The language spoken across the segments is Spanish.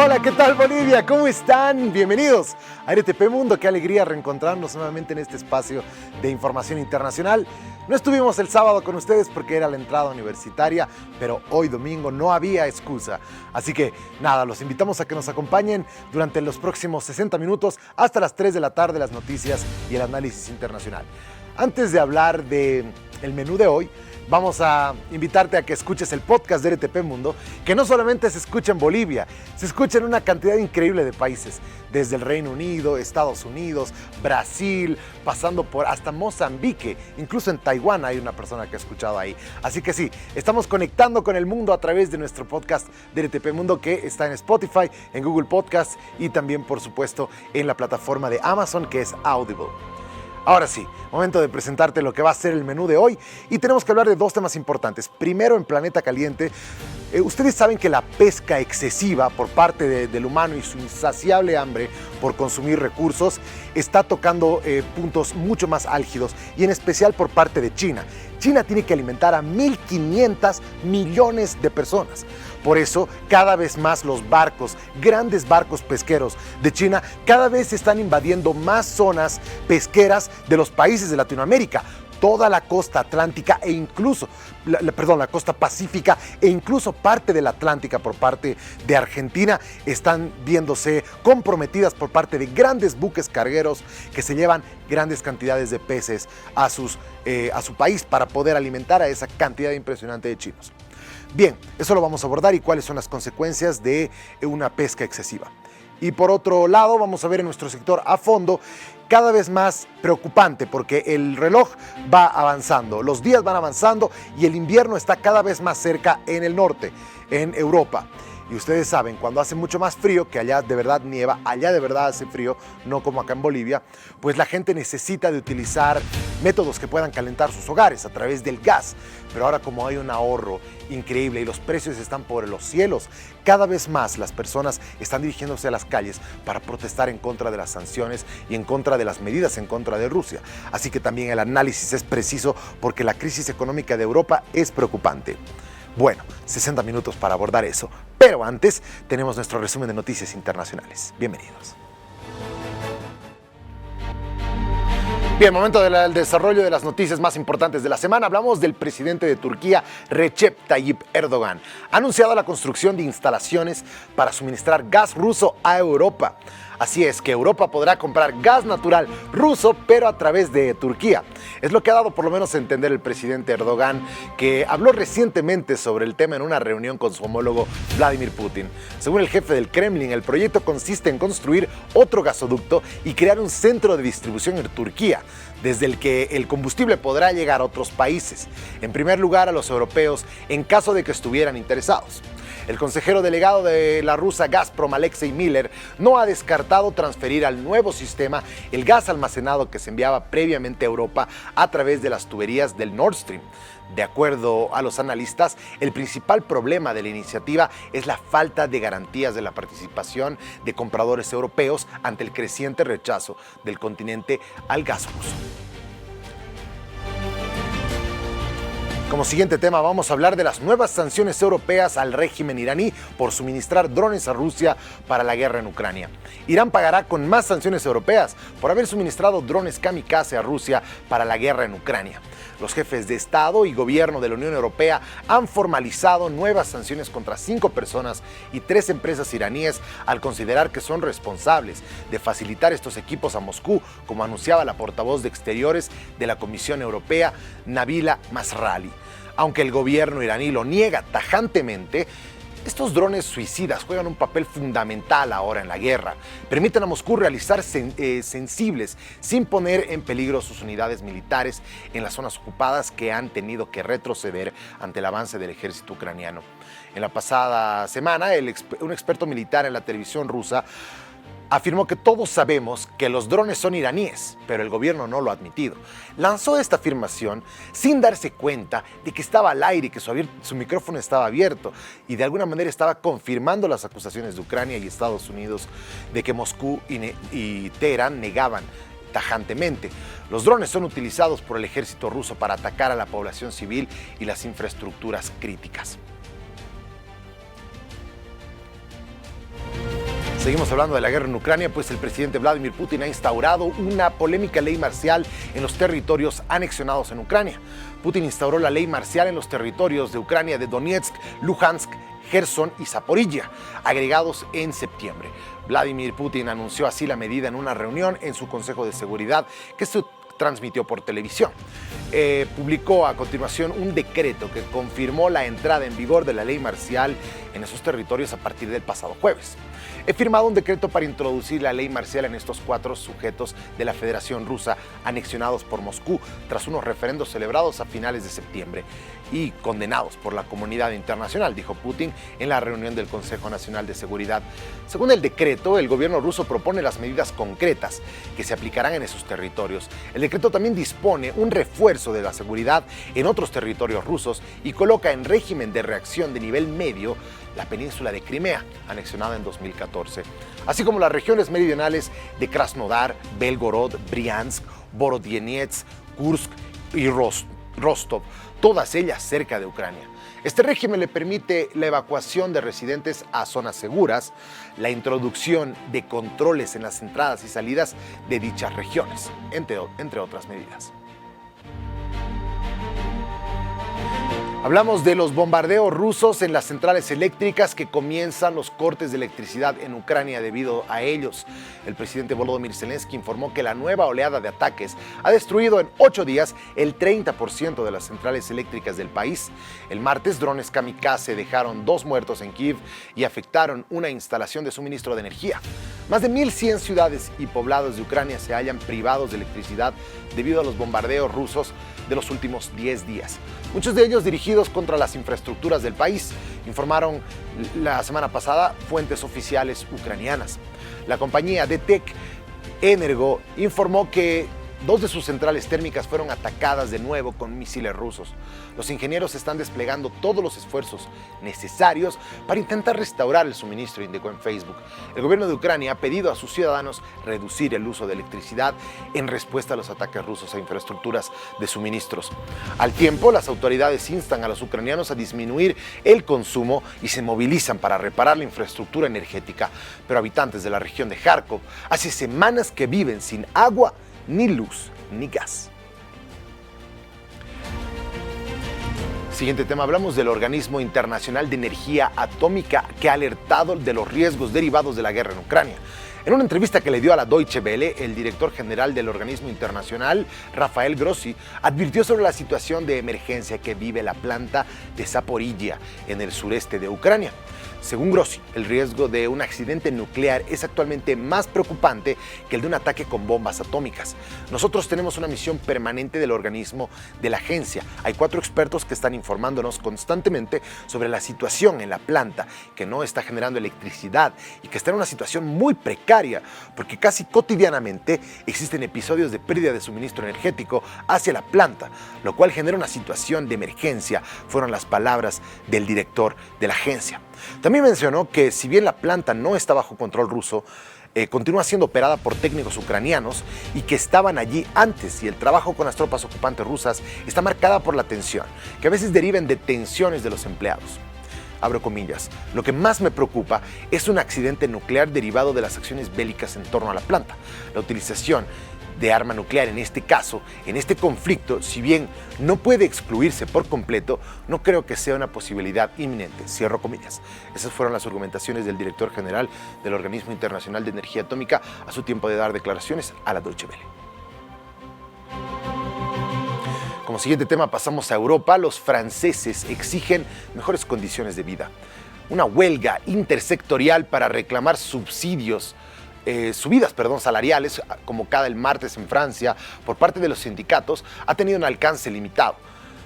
Hola, ¿qué tal Bolivia? ¿Cómo están? Bienvenidos a RTP Mundo. Qué alegría reencontrarnos nuevamente en este espacio de información internacional. No estuvimos el sábado con ustedes porque era la entrada universitaria, pero hoy domingo no había excusa. Así que nada, los invitamos a que nos acompañen durante los próximos 60 minutos hasta las 3 de la tarde, las noticias y el análisis internacional. Antes de hablar del menú de hoy, vamos a invitarte a que escuches el podcast de RTP Mundo, que no solamente se escucha en Bolivia, se escucha en una cantidad increíble de países, desde el Reino Unido, Estados Unidos, Brasil, pasando por hasta Mozambique, incluso en Taiwán hay una persona que ha escuchado ahí. Así que sí, estamos conectando con el mundo a través de nuestro podcast de RTP Mundo, que está en Spotify, en Google Podcasts y también, por supuesto, en la plataforma de Amazon, que es Audible. Ahora sí, momento de presentarte lo que va a ser el menú de hoy y tenemos que hablar de dos temas importantes. Primero, en Planeta Caliente, ustedes saben que la pesca excesiva por parte del humano y su insaciable hambre por consumir recursos está tocando puntos mucho más álgidos y en especial por parte de China. China tiene que alimentar a 1.500 millones de personas. Por eso, cada vez más los barcos, grandes barcos pesqueros de China, cada vez están invadiendo más zonas pesqueras de los países de Latinoamérica. Toda la costa atlántica e incluso, la costa pacífica e incluso parte de la Atlántica por parte de Argentina están viéndose comprometidas por parte de grandes buques cargueros que se llevan grandes cantidades de peces a su país para poder alimentar a esa cantidad impresionante de chinos. Bien, eso lo vamos a abordar y cuáles son las consecuencias de una pesca excesiva. Y por otro lado, vamos a ver en nuestro sector a fondo cada vez más preocupante porque el reloj va avanzando, los días van avanzando y el invierno está cada vez más cerca en el norte, en Europa. Y ustedes saben, cuando hace mucho más frío, que allá de verdad nieva, allá de verdad hace frío, no como acá en Bolivia, pues la gente necesita de utilizar métodos que puedan calentar sus hogares a través del gas. Pero ahora como hay un ahorro increíble y los precios están por los cielos, cada vez más las personas están dirigiéndose a las calles para protestar en contra de las sanciones y en contra de las medidas en contra de Rusia. Así que también el análisis es preciso porque la crisis económica de Europa es preocupante. Bueno, 60 minutos para abordar eso, pero antes tenemos nuestro resumen de noticias internacionales. Bienvenidos. Bien, momento del desarrollo de las noticias más importantes de la semana. Hablamos del presidente de Turquía, Recep Tayyip Erdogan. Ha anunciado la construcción de instalaciones para suministrar gas ruso a Europa. Así es que Europa podrá comprar gas natural ruso, pero a través de Turquía. Es lo que ha dado por lo menos a entender el presidente Erdogan, que habló recientemente sobre el tema en una reunión con su homólogo Vladimir Putin. Según el jefe del Kremlin, el proyecto consiste en construir otro gasoducto y crear un centro de distribución en Turquía, desde el que el combustible podrá llegar a otros países, en primer lugar a los europeos, en caso de que estuvieran interesados. El consejero delegado de la rusa Gazprom, Alexei Miller, no ha descartado transferir al nuevo sistema el gas almacenado que se enviaba previamente a Europa a través de las tuberías del Nord Stream. De acuerdo a los analistas, el principal problema de la iniciativa es la falta de garantías de la participación de compradores europeos ante el creciente rechazo del continente al gas ruso. Como siguiente tema vamos a hablar de las nuevas sanciones europeas al régimen iraní por suministrar drones a Rusia para la guerra en Ucrania. Irán pagará con más sanciones europeas por haber suministrado drones kamikaze a Rusia para la guerra en Ucrania. Los jefes de Estado y Gobierno de la Unión Europea han formalizado nuevas sanciones contra 5 personas y 3 empresas iraníes al considerar que son responsables de facilitar estos equipos a Moscú, como anunciaba la portavoz de Exteriores de la Comisión Europea, Nabila Masrali. Aunque el gobierno iraní lo niega tajantemente, estos drones suicidas juegan un papel fundamental ahora en la guerra. Permiten a Moscú realizar sensibles sin poner en peligro sus unidades militares en las zonas ocupadas que han tenido que retroceder ante el avance del ejército ucraniano. En la pasada semana, un experto militar en la televisión rusa afirmó que todos sabemos que los drones son iraníes, pero el gobierno no lo ha admitido. Lanzó esta afirmación sin darse cuenta de que estaba al aire y que su micrófono estaba abierto y de alguna manera estaba confirmando las acusaciones de Ucrania y Estados Unidos de que Moscú y Teherán negaban tajantemente. Los drones son utilizados por el ejército ruso para atacar a la población civil y las infraestructuras críticas. Seguimos hablando de la guerra en Ucrania, pues el presidente Vladimir Putin ha instaurado una polémica ley marcial en los territorios anexionados en Ucrania. Putin instauró la ley marcial en los territorios de Ucrania de Donetsk, Luhansk, Gerson y Zaporilla, agregados en septiembre. Vladimir Putin anunció así la medida en una reunión en su Consejo de Seguridad que se transmitió por televisión. Publicó a continuación un decreto que confirmó la entrada en vigor de la ley marcial en esos territorios a partir del pasado jueves. He firmado un decreto para introducir la ley marcial en estos 4 sujetos de la Federación Rusa anexionados por Moscú tras unos referendos celebrados a finales de septiembre y condenados por la comunidad internacional, dijo Putin en la reunión del Consejo Nacional de Seguridad. Según el decreto, el gobierno ruso propone las medidas concretas que se aplicarán en esos territorios. El decreto también dispone un refuerzo de la seguridad en otros territorios rusos y coloca en régimen de reacción de nivel medio la península de Crimea, anexionada en 2014, así como las regiones meridionales de Krasnodar, Belgorod, Briansk, Borodianets, Kursk y Rostov, todas ellas cerca de Ucrania. Este régimen le permite la evacuación de residentes a zonas seguras, la introducción de controles en las entradas y salidas de dichas regiones, entre otras medidas. Hablamos de los bombardeos rusos en las centrales eléctricas que comienzan los cortes de electricidad en Ucrania debido a ellos. El presidente Volodymyr Zelensky informó que la nueva oleada de ataques ha destruido en 8 días el 30% de las centrales eléctricas del país. El martes, drones kamikaze dejaron 2 muertos en Kiev y afectaron una instalación de suministro de energía. Más de 1.100 ciudades y poblados de Ucrania se hallan privados de electricidad debido a los bombardeos rusos de los últimos 10 días. Muchos de ellos dirigidos contra las infraestructuras del país, informaron la semana pasada fuentes oficiales ucranianas. La compañía DTEK Energo informó que 2 de sus centrales térmicas fueron atacadas de nuevo con misiles rusos. Los ingenieros están desplegando todos los esfuerzos necesarios para intentar restaurar el suministro, indicó en Facebook. El gobierno de Ucrania ha pedido a sus ciudadanos reducir el uso de electricidad en respuesta a los ataques rusos a infraestructuras de suministros. Al tiempo, las autoridades instan a los ucranianos a disminuir el consumo y se movilizan para reparar la infraestructura energética. Pero habitantes de la región de Kharkov hace semanas que viven sin agua, ni luz, ni gas. Siguiente tema, hablamos del Organismo Internacional de Energía Atómica que ha alertado de los riesgos derivados de la guerra en Ucrania. En una entrevista que le dio a la Deutsche Welle, el director general del organismo internacional, Rafael Grossi, advirtió sobre la situación de emergencia que vive la planta de Zaporilla en el sureste de Ucrania. Según Grossi, el riesgo de un accidente nuclear es actualmente más preocupante que el de un ataque con bombas atómicas. Nosotros tenemos una misión permanente del organismo de la agencia. Hay 4 expertos que están informándonos constantemente sobre la situación en la planta, que no está generando electricidad y que está en una situación muy precaria, porque casi cotidianamente existen episodios de pérdida de suministro energético hacia la planta, lo cual genera una situación de emergencia, fueron las palabras del director de la agencia. También mencionó que si bien la planta no está bajo control ruso, continúa siendo operada por técnicos ucranianos y que estaban allí antes, y el trabajo con las tropas ocupantes rusas está marcada por la tensión, que a veces deriven de tensiones de los empleados. Abro comillas, lo que más me preocupa es un accidente nuclear derivado de las acciones bélicas en torno a la planta. La utilización de arma nuclear en este caso, en este conflicto, si bien no puede excluirse por completo, no creo que sea una posibilidad inminente, cierro comillas. Esas fueron las argumentaciones del director general del Organismo Internacional de Energía Atómica a su tiempo de dar declaraciones a la Deutsche Welle. Como siguiente tema pasamos a Europa. Los franceses exigen mejores condiciones de vida. Una huelga intersectorial para reclamar subidas salariales, convocada el martes en Francia por parte de los sindicatos, ha tenido un alcance limitado.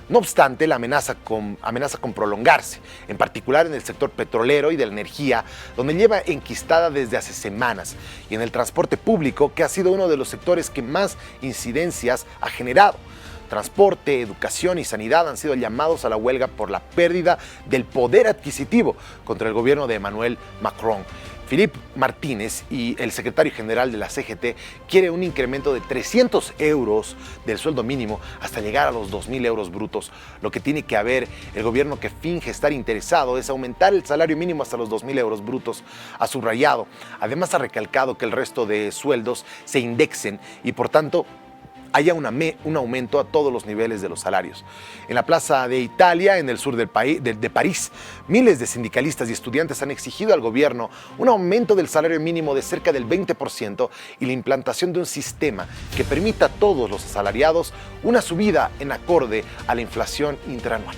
No obstante, la amenaza con prolongarse, en particular en el sector petrolero y de la energía, donde lleva enquistada desde hace semanas, y en el transporte público, que ha sido uno de los sectores que más incidencias ha generado. Transporte, educación y sanidad han sido llamados a la huelga por la pérdida del poder adquisitivo contra el gobierno de Emmanuel Macron. Philippe Martínez, y el secretario general de la CGT, quiere un incremento de 300 euros del sueldo mínimo hasta llegar a los 2.000 euros brutos. Lo que tiene que haber el gobierno que finge estar interesado es aumentar el salario mínimo hasta los 2.000 euros brutos, ha subrayado. Además ha recalcado que el resto de sueldos se indexen y por tanto haya un aumento a todos los niveles de los salarios. En la Plaza de Italia, en el sur de París, miles de sindicalistas y estudiantes han exigido al gobierno un aumento del salario mínimo de cerca del 20% y la implantación de un sistema que permita a todos los asalariados una subida en acorde a la inflación interanual.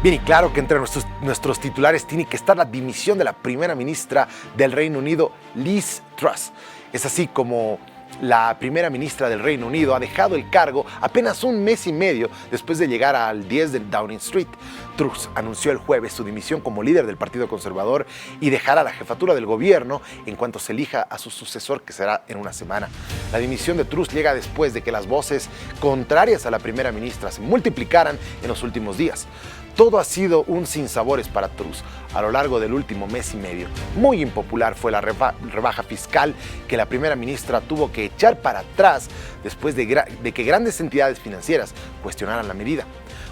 Bien, y claro que entre nuestros titulares tiene que estar la dimisión de la primera ministra del Reino Unido, Liz Truss. Es así como la primera ministra del Reino Unido ha dejado el cargo apenas un mes y medio después de llegar al 10 de Downing Street. Truss anunció el jueves su dimisión como líder del Partido Conservador y dejará la jefatura del gobierno en cuanto se elija a su sucesor, que será en una semana. La dimisión de Truss llega después de que las voces contrarias a la primera ministra se multiplicaran en los últimos días. Todo ha sido un sinsabores para Truss a lo largo del último mes y medio. Muy impopular fue la rebaja fiscal que la primera ministra tuvo que echar para atrás después de que grandes entidades financieras cuestionaran la medida.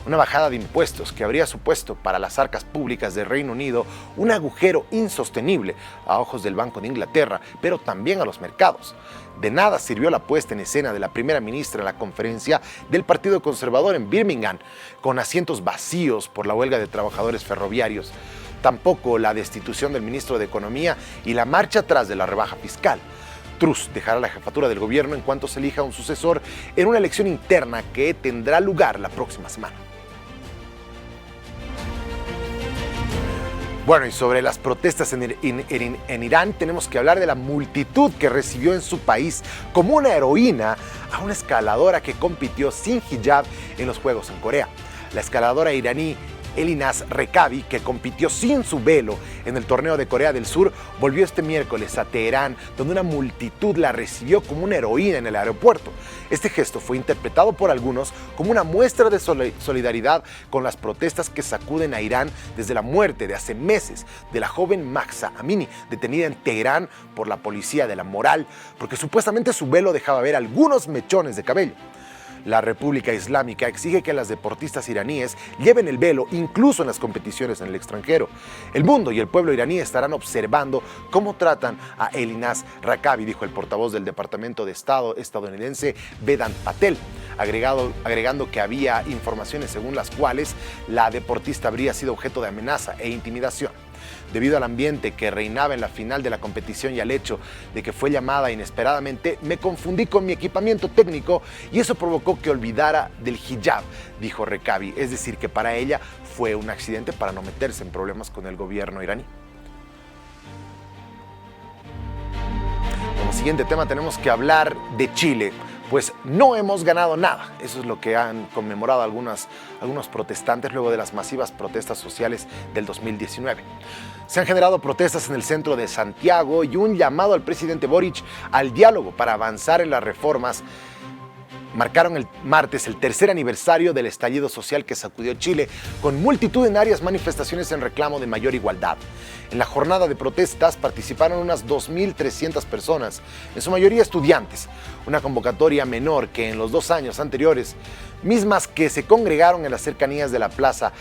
Una bajada de impuestos que habría supuesto para las arcas públicas del Reino Unido un agujero insostenible a ojos del Banco de Inglaterra, pero también a los mercados. De nada sirvió la puesta en escena de la primera ministra en la conferencia del Partido Conservador en Birmingham, con asientos vacíos por la huelga de trabajadores ferroviarios. Tampoco la destitución del ministro de Economía y la marcha atrás de la rebaja fiscal. Truss dejará la jefatura del gobierno en cuanto se elija un sucesor en una elección interna que tendrá lugar la próxima semana. Bueno, y sobre las protestas en Irán tenemos que hablar de la multitud que recibió en su país como una heroína a una escaladora que compitió sin hijab en los Juegos en Corea. La escaladora iraní Elina Rekabi, que compitió sin su velo en el torneo de Corea del Sur, volvió este miércoles a Teherán, donde una multitud la recibió como una heroína en el aeropuerto. Este gesto fue interpretado por algunos como una muestra de solidaridad con las protestas que sacuden a Irán desde la muerte de hace meses de la joven Mahsa Amini, detenida en Teherán por la policía de la moral, porque supuestamente su velo dejaba ver algunos mechones de cabello. La República Islámica exige que las deportistas iraníes lleven el velo incluso en las competiciones en el extranjero. El mundo y el pueblo iraní estarán observando cómo tratan a Elina Rekabi, dijo el portavoz del Departamento de Estado estadounidense Vedant Patel, agregando que había informaciones según las cuales la deportista habría sido objeto de amenaza e intimidación. Debido al ambiente que reinaba en la final de la competición y al hecho de que fue llamada inesperadamente, me confundí con mi equipamiento técnico y eso provocó que olvidara del hijab, dijo Rekabi. Es decir, que para ella fue un accidente para no meterse en problemas con el gobierno iraní. Como siguiente tema tenemos que hablar de Chile. Pues no hemos ganado nada. Eso es lo que han conmemorado algunos protestantes luego de las masivas protestas sociales del 2019. Se han generado protestas en el centro de Santiago y un llamado al presidente Boric al diálogo para avanzar en las reformas. Marcaron el martes el tercer aniversario del estallido social que sacudió Chile, con multitudinarias manifestaciones en reclamo de mayor igualdad. En la jornada de protestas participaron unas 2.300 personas, en su mayoría estudiantes, una convocatoria menor que en los 2 años anteriores, mismas que se congregaron en las cercanías de la Plaza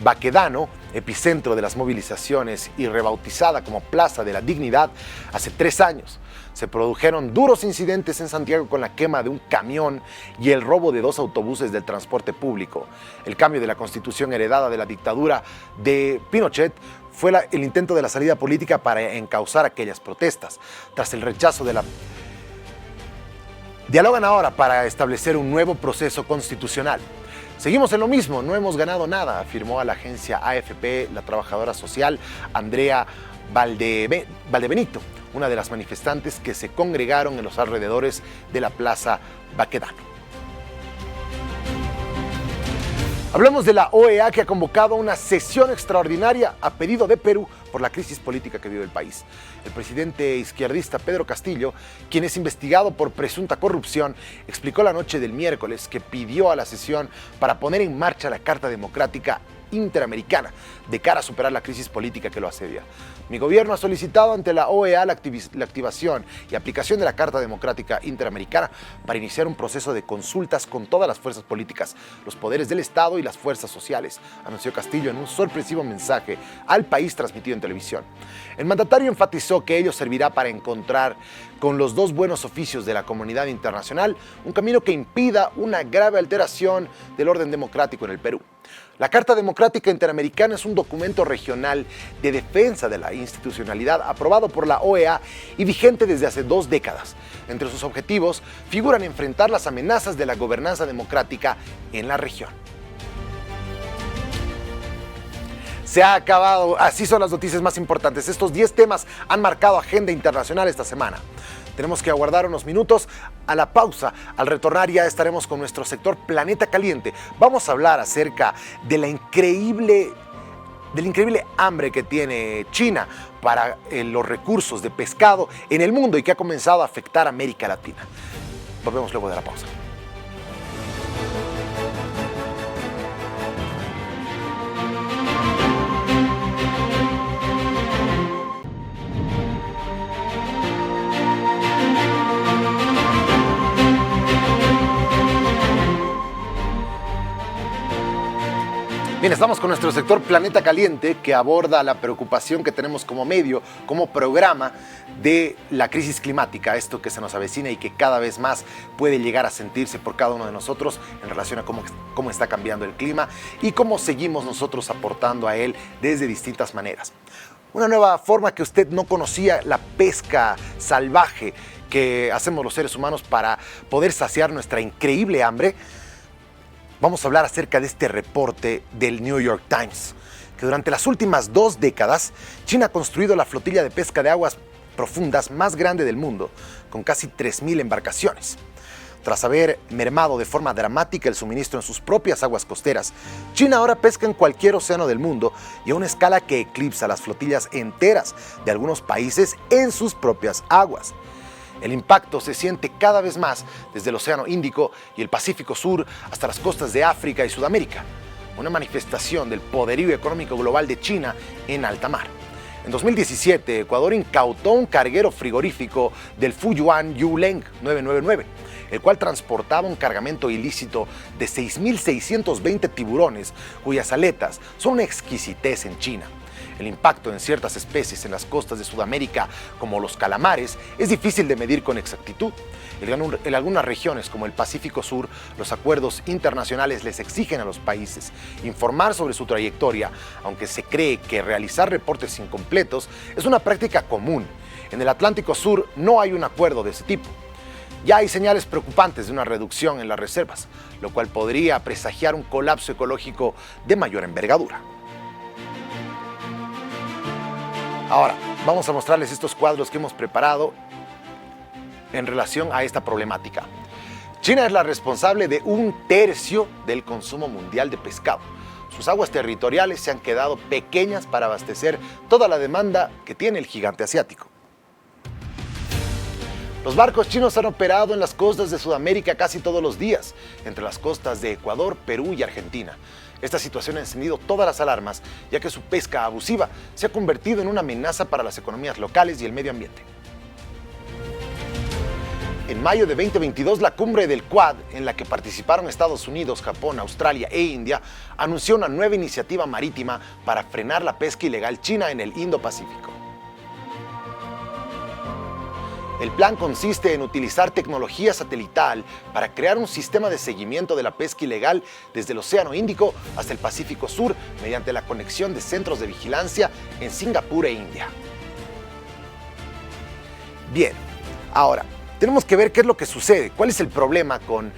Baquedano, epicentro de las movilizaciones y rebautizada como Plaza de la Dignidad hace 3 años. Se produjeron duros incidentes en Santiago con la quema de un camión y el robo de 2 autobuses del transporte público. El cambio de la constitución heredada de la dictadura de Pinochet fue el intento de la salida política para encauzar aquellas protestas. Tras el rechazo de la... Dialogan ahora para establecer un nuevo proceso constitucional. Seguimos en lo mismo, no hemos ganado nada, afirmó a la agencia AFP la trabajadora social Andrea Valdebenito, una de las manifestantes que se congregaron en los alrededores de la Plaza Baquedano. Hablemos de la OEA, que ha convocado una sesión extraordinaria a pedido de Perú por la crisis política que vive el país. El presidente izquierdista Pedro Castillo, quien es investigado por presunta corrupción, explicó la noche del miércoles que pidió a la sesión para poner en marcha la Carta Democrática interamericana de cara a superar la crisis política que lo asedia. Mi gobierno ha solicitado ante la OEA la activación y aplicación de la Carta Democrática Interamericana para iniciar un proceso de consultas con todas las fuerzas políticas, los poderes del Estado y las fuerzas sociales, anunció Castillo en un sorpresivo mensaje al país transmitido en televisión. El mandatario enfatizó que ello servirá para encontrar con los dos buenos oficios de la comunidad internacional un camino que impida una grave alteración del orden democrático en el Perú. La Carta Democrática Interamericana es un documento regional de defensa de la institucionalidad aprobado por la OEA y vigente desde hace 2 décadas. Entre sus objetivos figuran enfrentar las amenazas de la gobernanza democrática en la región. Se ha acabado, así son las noticias más importantes. Estos 10 temas han marcado agenda internacional esta semana. Tenemos que aguardar unos minutos a la pausa. Al retornar ya estaremos con nuestro sector Planeta Caliente. Vamos a hablar acerca de del increíble hambre que tiene China para los recursos de pescado en el mundo y que ha comenzado a afectar a América Latina. Volvemos luego de la pausa. Bien, estamos con nuestro sector Planeta Caliente, que aborda la preocupación que tenemos como medio, como programa de la crisis climática, esto que se nos avecina y que cada vez más puede llegar a sentirse por cada uno de nosotros en relación a cómo está cambiando el clima y cómo seguimos nosotros aportando a él desde distintas maneras. Una nueva forma que usted no conocía, la pesca salvaje que hacemos los seres humanos para poder saciar nuestra increíble hambre. Vamos a hablar acerca de este reporte del New York Times, que durante las últimas 2 décadas, China ha construido la flotilla de pesca de aguas profundas más grande del mundo, con casi 3.000 embarcaciones. Tras haber mermado de forma dramática el suministro en sus propias aguas costeras, China ahora pesca en cualquier océano del mundo y a una escala que eclipsa las flotillas enteras de algunos países en sus propias aguas. El impacto se siente cada vez más desde el Océano Índico y el Pacífico Sur hasta las costas de África y Sudamérica, una manifestación del poderío económico global de China en alta mar. En 2017, Ecuador incautó un carguero frigorífico del Fuyuan Yuleng 999, el cual transportaba un cargamento ilícito de 6.620 tiburones, cuyas aletas son una exquisitez en China. El impacto en ciertas especies en las costas de Sudamérica, como los calamares, es difícil de medir con exactitud. En algunas regiones, como el Pacífico Sur, los acuerdos internacionales les exigen a los países informar sobre su trayectoria, aunque se cree que realizar reportes incompletos es una práctica común. En el Atlántico Sur no hay un acuerdo de ese tipo. Ya hay señales preocupantes de una reducción en las reservas, lo cual podría presagiar un colapso ecológico de mayor envergadura. Ahora, vamos a mostrarles estos cuadros que hemos preparado en relación a esta problemática. China es la responsable de 1/3 del consumo mundial de pescado. Sus aguas territoriales se han quedado pequeñas para abastecer toda la demanda que tiene el gigante asiático. Los barcos chinos han operado en las costas de Sudamérica casi todos los días, entre las costas de Ecuador, Perú y Argentina. Esta situación ha encendido todas las alarmas, ya que su pesca abusiva se ha convertido en una amenaza para las economías locales y el medio ambiente. En mayo de 2022, la cumbre del Quad, en la que participaron Estados Unidos, Japón, Australia e India, anunció una nueva iniciativa marítima para frenar la pesca ilegal china en el Indo-Pacífico. El plan consiste en utilizar tecnología satelital para crear un sistema de seguimiento de la pesca ilegal desde el Océano Índico hasta el Pacífico Sur mediante la conexión de centros de vigilancia en Singapur e India. Bien, ahora tenemos que ver qué es lo que sucede, cuál es el problema con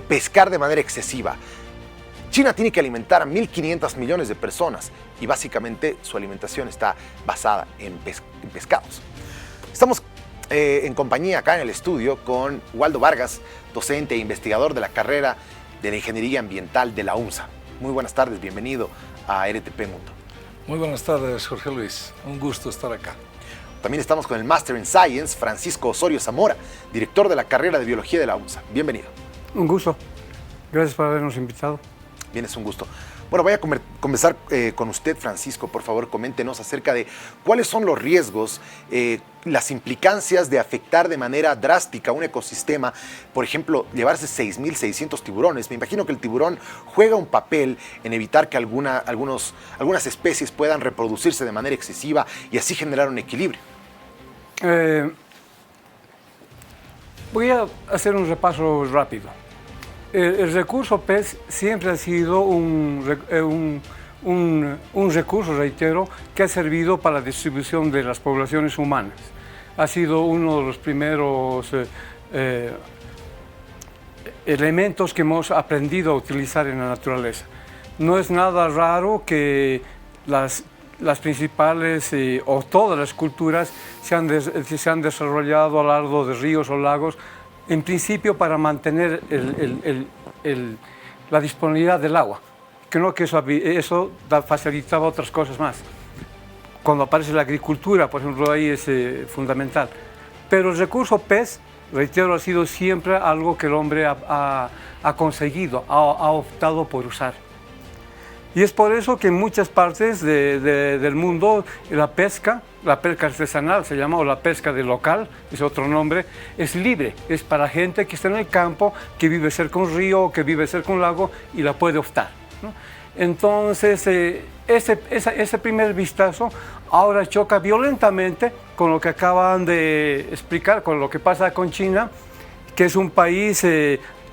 pescar de manera excesiva. China tiene que alimentar a 1.500 millones de personas y básicamente su alimentación está basada en pescados. Estamos en compañía acá en el estudio con Waldo Vargas, docente e investigador de la carrera de la Ingeniería Ambiental de la UNSA. Muy buenas tardes, bienvenido a RTP Mundo. Muy buenas tardes, Jorge Luis. Un gusto estar acá. También estamos con el Master in Science, Francisco Osorio Zamora, director de la carrera de Biología de la UNSA. Bienvenido. Un gusto. Gracias por habernos invitado. Bien, es un gusto. Bueno, voy a comenzar con usted, Francisco. Por favor, coméntenos acerca de cuáles son los riesgos, las implicancias de afectar de manera drástica un ecosistema. Por ejemplo, llevarse 6.600 tiburones. Me imagino que el tiburón juega un papel en evitar que algunas especies puedan reproducirse de manera excesiva y así generar un equilibrio. Voy a hacer un repaso rápido. El recurso pez siempre ha sido un recurso, reitero, que ha servido para la distribución de las poblaciones humanas. Ha sido uno de los primeros elementos que hemos aprendido a utilizar en la naturaleza. No es nada raro que las principales o todas las culturas se han desarrollado a lo largo de ríos o lagos, en principio para mantener la disponibilidad del agua. Creo que eso facilitaba otras cosas más. Cuando aparece la agricultura, por ejemplo, ahí es fundamental. Pero el recurso pez, reitero, ha sido siempre algo que el hombre ha conseguido, ha optado por usar. Y es por eso que en muchas partes del mundo la pesca artesanal se llama, o la pesca de local, es otro nombre, es libre, es para gente que está en el campo, que vive cerca de un río, que vive cerca de un lago y la puede optar, ¿no? Entonces, ese primer vistazo ahora choca violentamente con lo que acaban de explicar, con lo que pasa con China, que es un país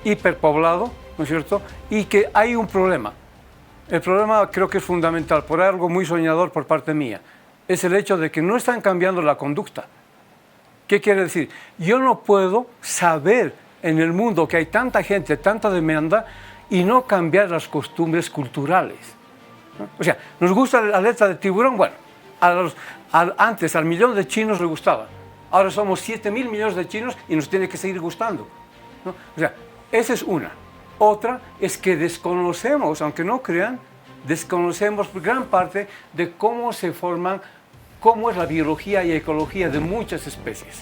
hiperpoblado, ¿no es cierto? Y que hay un problema. El problema creo que es fundamental, por algo muy soñador por parte mía, es el hecho de que no están cambiando la conducta. ¿Qué quiere decir? Yo no puedo saber en el mundo que hay tanta gente, tanta demanda, y no cambiar las costumbres culturales, ¿no? O sea, ¿nos gusta la aleta de tiburón? Bueno, antes al millón de chinos le gustaba. Ahora somos 7.000 millones de chinos y nos tiene que seguir gustando, ¿no? O sea, esa es una. Otra es que desconocemos, aunque no crean, desconocemos gran parte de cómo se forman, cómo es la biología y ecología de muchas especies.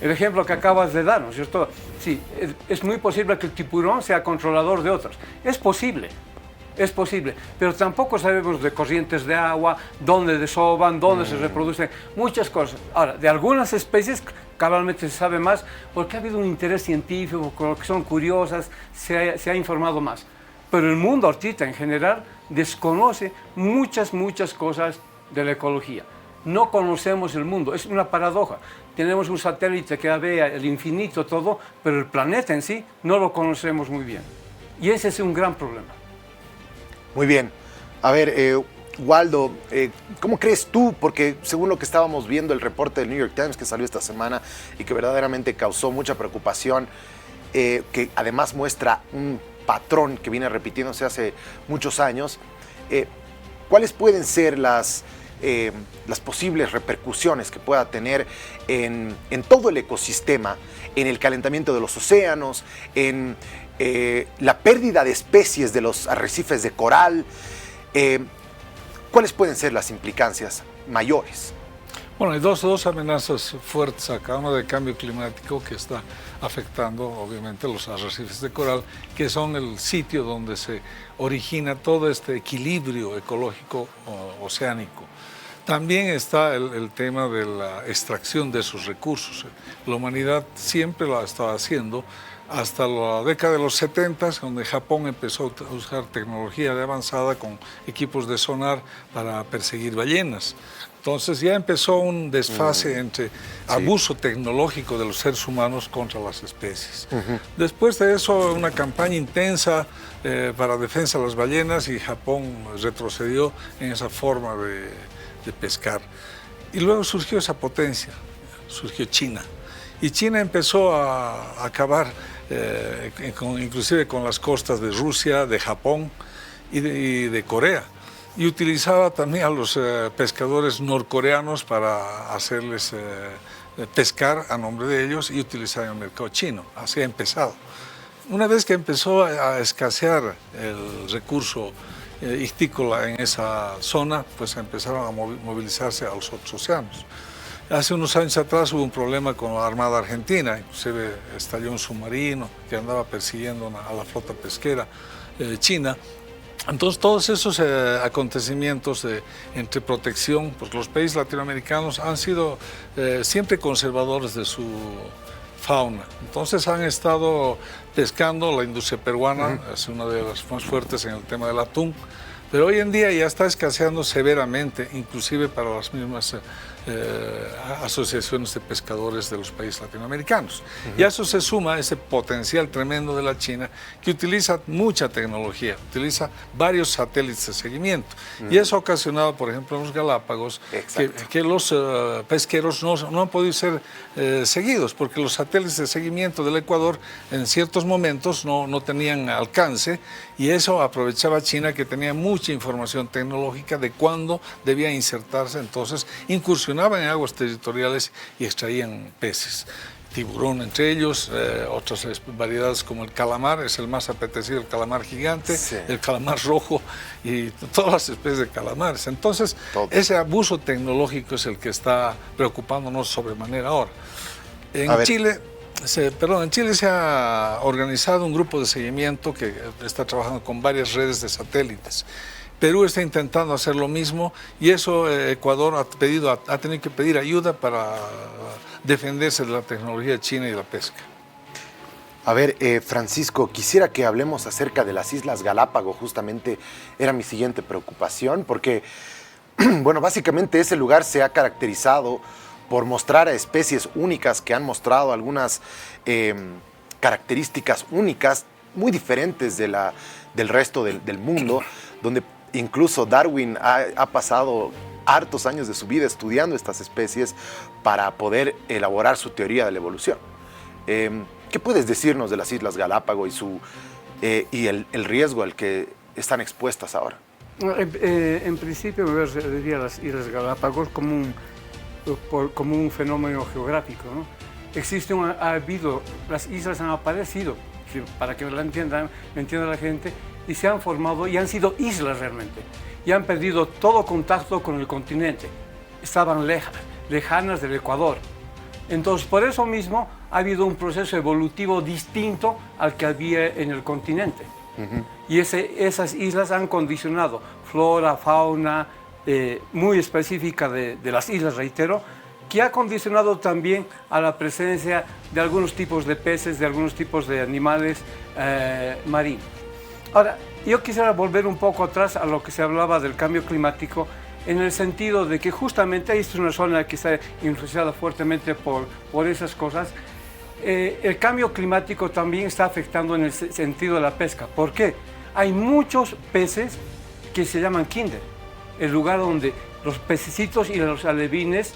El ejemplo que acabas de dar, ¿no es cierto? Sí, es muy posible que el tiburón sea controlador de otros. Es posible, pero tampoco sabemos de corrientes de agua, dónde desovan, dónde se reproducen, muchas cosas. Ahora, de algunas especies cabalmente se sabe más porque ha habido un interés científico, con lo que son curiosas, se ha informado más. Pero el mundo ahorita en general desconoce muchas cosas de la ecología. No conocemos el mundo, es una paradoja. Tenemos un satélite que ve el infinito todo, pero el planeta en sí no lo conocemos muy bien. Y ese es un gran problema. Muy bien. A ver, Waldo, ¿cómo crees tú? Porque según lo que estábamos viendo, el reporte del New York Times que salió esta semana y que verdaderamente causó mucha preocupación, que además muestra un patrón que viene repitiéndose hace muchos años, ¿cuáles pueden ser las posibles repercusiones que pueda tener en todo el ecosistema, en el calentamiento de los océanos, en la pérdida de especies de los arrecifes de coral? ¿Cuáles pueden ser las implicancias mayores? Bueno, hay dos amenazas fuertes acá, una de cambio climático que está afectando obviamente los arrecifes de coral, que son el sitio donde se origina todo este equilibrio ecológico oceánico. También está el tema de la extracción de esos recursos. La humanidad siempre lo ha estado haciendo hasta la década de los 70, donde Japón empezó a usar tecnología de avanzada con equipos de sonar para perseguir ballenas. Entonces ya empezó un desfase entre abuso tecnológico de los seres humanos contra las especies. Después de eso, una campaña intensa para defensa de las ballenas, y Japón retrocedió en esa forma de pescar. Y luego surgió esa potencia, surgió China. Y China empezó a acabar inclusive con las costas de Rusia, de Japón y de Corea. Y utilizaba también a los pescadores norcoreanos para hacerles pescar a nombre de ellos y utilizar el mercado chino. Así ha empezado. Una vez que empezó a escasear el recurso ictícola en esa zona, pues empezaron a movilizarse a los otros océanos. Hace unos años atrás hubo un problema con la Armada Argentina, inclusive estalló un submarino que andaba persiguiendo a la flota pesquera china, Entonces, todos esos acontecimientos entre protección, porque los países latinoamericanos han sido siempre conservadores de su fauna. Entonces han estado pescando, la industria peruana es una de las más fuertes en el tema del atún, pero hoy en día ya está escaseando severamente, inclusive para las mismas asociaciones de pescadores de los países latinoamericanos. Y a eso se suma ese potencial tremendo de la China, que utiliza mucha tecnología, utiliza varios satélites de seguimiento. Y eso ha ocasionado, por ejemplo, en los Galápagos, que los pesqueros no han podido ser seguidos, porque los satélites de seguimiento del Ecuador en ciertos momentos no tenían alcance, y eso aprovechaba China, que tenía mucha información tecnológica de cuándo debía insertarse. Entonces incursionaban en aguas territoriales y extraían peces, tiburón entre ellos, otras variedades como el calamar, es el más apetecido, el calamar gigante, el calamar rojo y todas las especies de calamares. Entonces, ese abuso tecnológico es el que está preocupándonos sobremanera ahora. En Chile se ha organizado un grupo de seguimiento que está trabajando con varias redes de satélites. Perú está intentando hacer lo mismo, y eso Ecuador ha tenido que pedir ayuda para defenderse de la tecnología china y la pesca. A ver, Francisco, quisiera que hablemos acerca de las Islas Galápagos. Justamente era mi siguiente preocupación, porque, bueno, básicamente ese lugar se ha caracterizado por mostrar a especies únicas que han mostrado algunas características únicas, muy diferentes del resto del mundo, donde incluso Darwin ha pasado hartos años de su vida estudiando estas especies para poder elaborar su teoría de la evolución. ¿Qué puedes decirnos de las Islas Galápagos y el riesgo al que están expuestas ahora? En principio me referiría a las Islas Galápagos como un fenómeno geográfico, ¿no? Las islas han aparecido, para que lo entienda la gente, y se han formado y han sido islas realmente, y han perdido todo contacto con el continente. Estaban lejanas del Ecuador. Entonces, por eso mismo ha habido un proceso evolutivo distinto al que había en el continente. Y esas islas han condicionado flora, fauna muy específica de las islas, reitero, que ha condicionado también a la presencia de algunos tipos de peces, de algunos tipos de animales marinos. Ahora, yo quisiera volver un poco atrás a lo que se hablaba del cambio climático, en el sentido de que justamente esta es una zona que está influenciada fuertemente por esas cosas. El cambio climático también está afectando en el sentido de la pesca. ¿Por qué? Hay muchos peces que se llaman kinder, el lugar donde los pececitos y los alevines,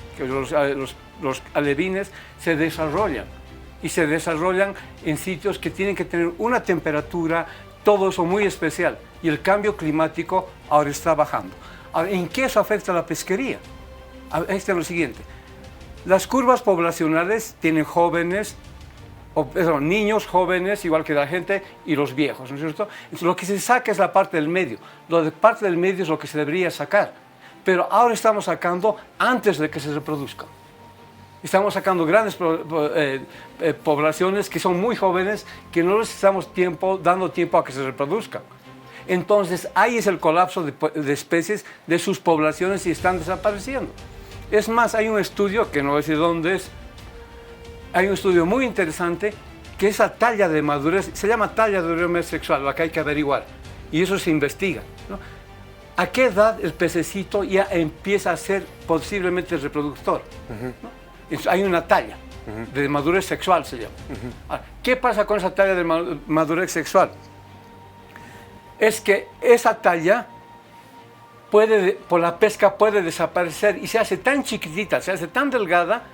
los alevines se desarrollan, y se desarrollan en sitios que tienen que tener una temperatura, todo eso muy especial, y el cambio climático ahora está bajando. Ahora, ¿en qué eso afecta a la pesquería? Este es lo siguiente: las curvas poblacionales tienen niños jóvenes, igual que la gente, y los viejos, ¿no es cierto? Entonces, lo que se saca es la parte del medio. Parte del medio es lo que se debería sacar, pero ahora estamos sacando antes de que se reproduzcan. Estamos sacando grandes poblaciones que son muy jóvenes, que no les estamos dando tiempo a que se reproduzcan. Entonces, ahí es el colapso de especies de sus poblaciones, y están desapareciendo. Es más, hay un estudio, que no voy a decir dónde es, hay un estudio muy interesante, que esa talla de madurez, se llama talla de madurez sexual, la que hay que averiguar, y eso se investiga, ¿no? ¿A qué edad el pececito ya empieza a ser posiblemente reproductor? ¿No? Hay una talla de madurez sexual, se llama. Ahora, ¿qué pasa con esa talla de madurez sexual? Es que esa talla por la pesca puede desaparecer, y se hace tan chiquitita, se hace tan delgada,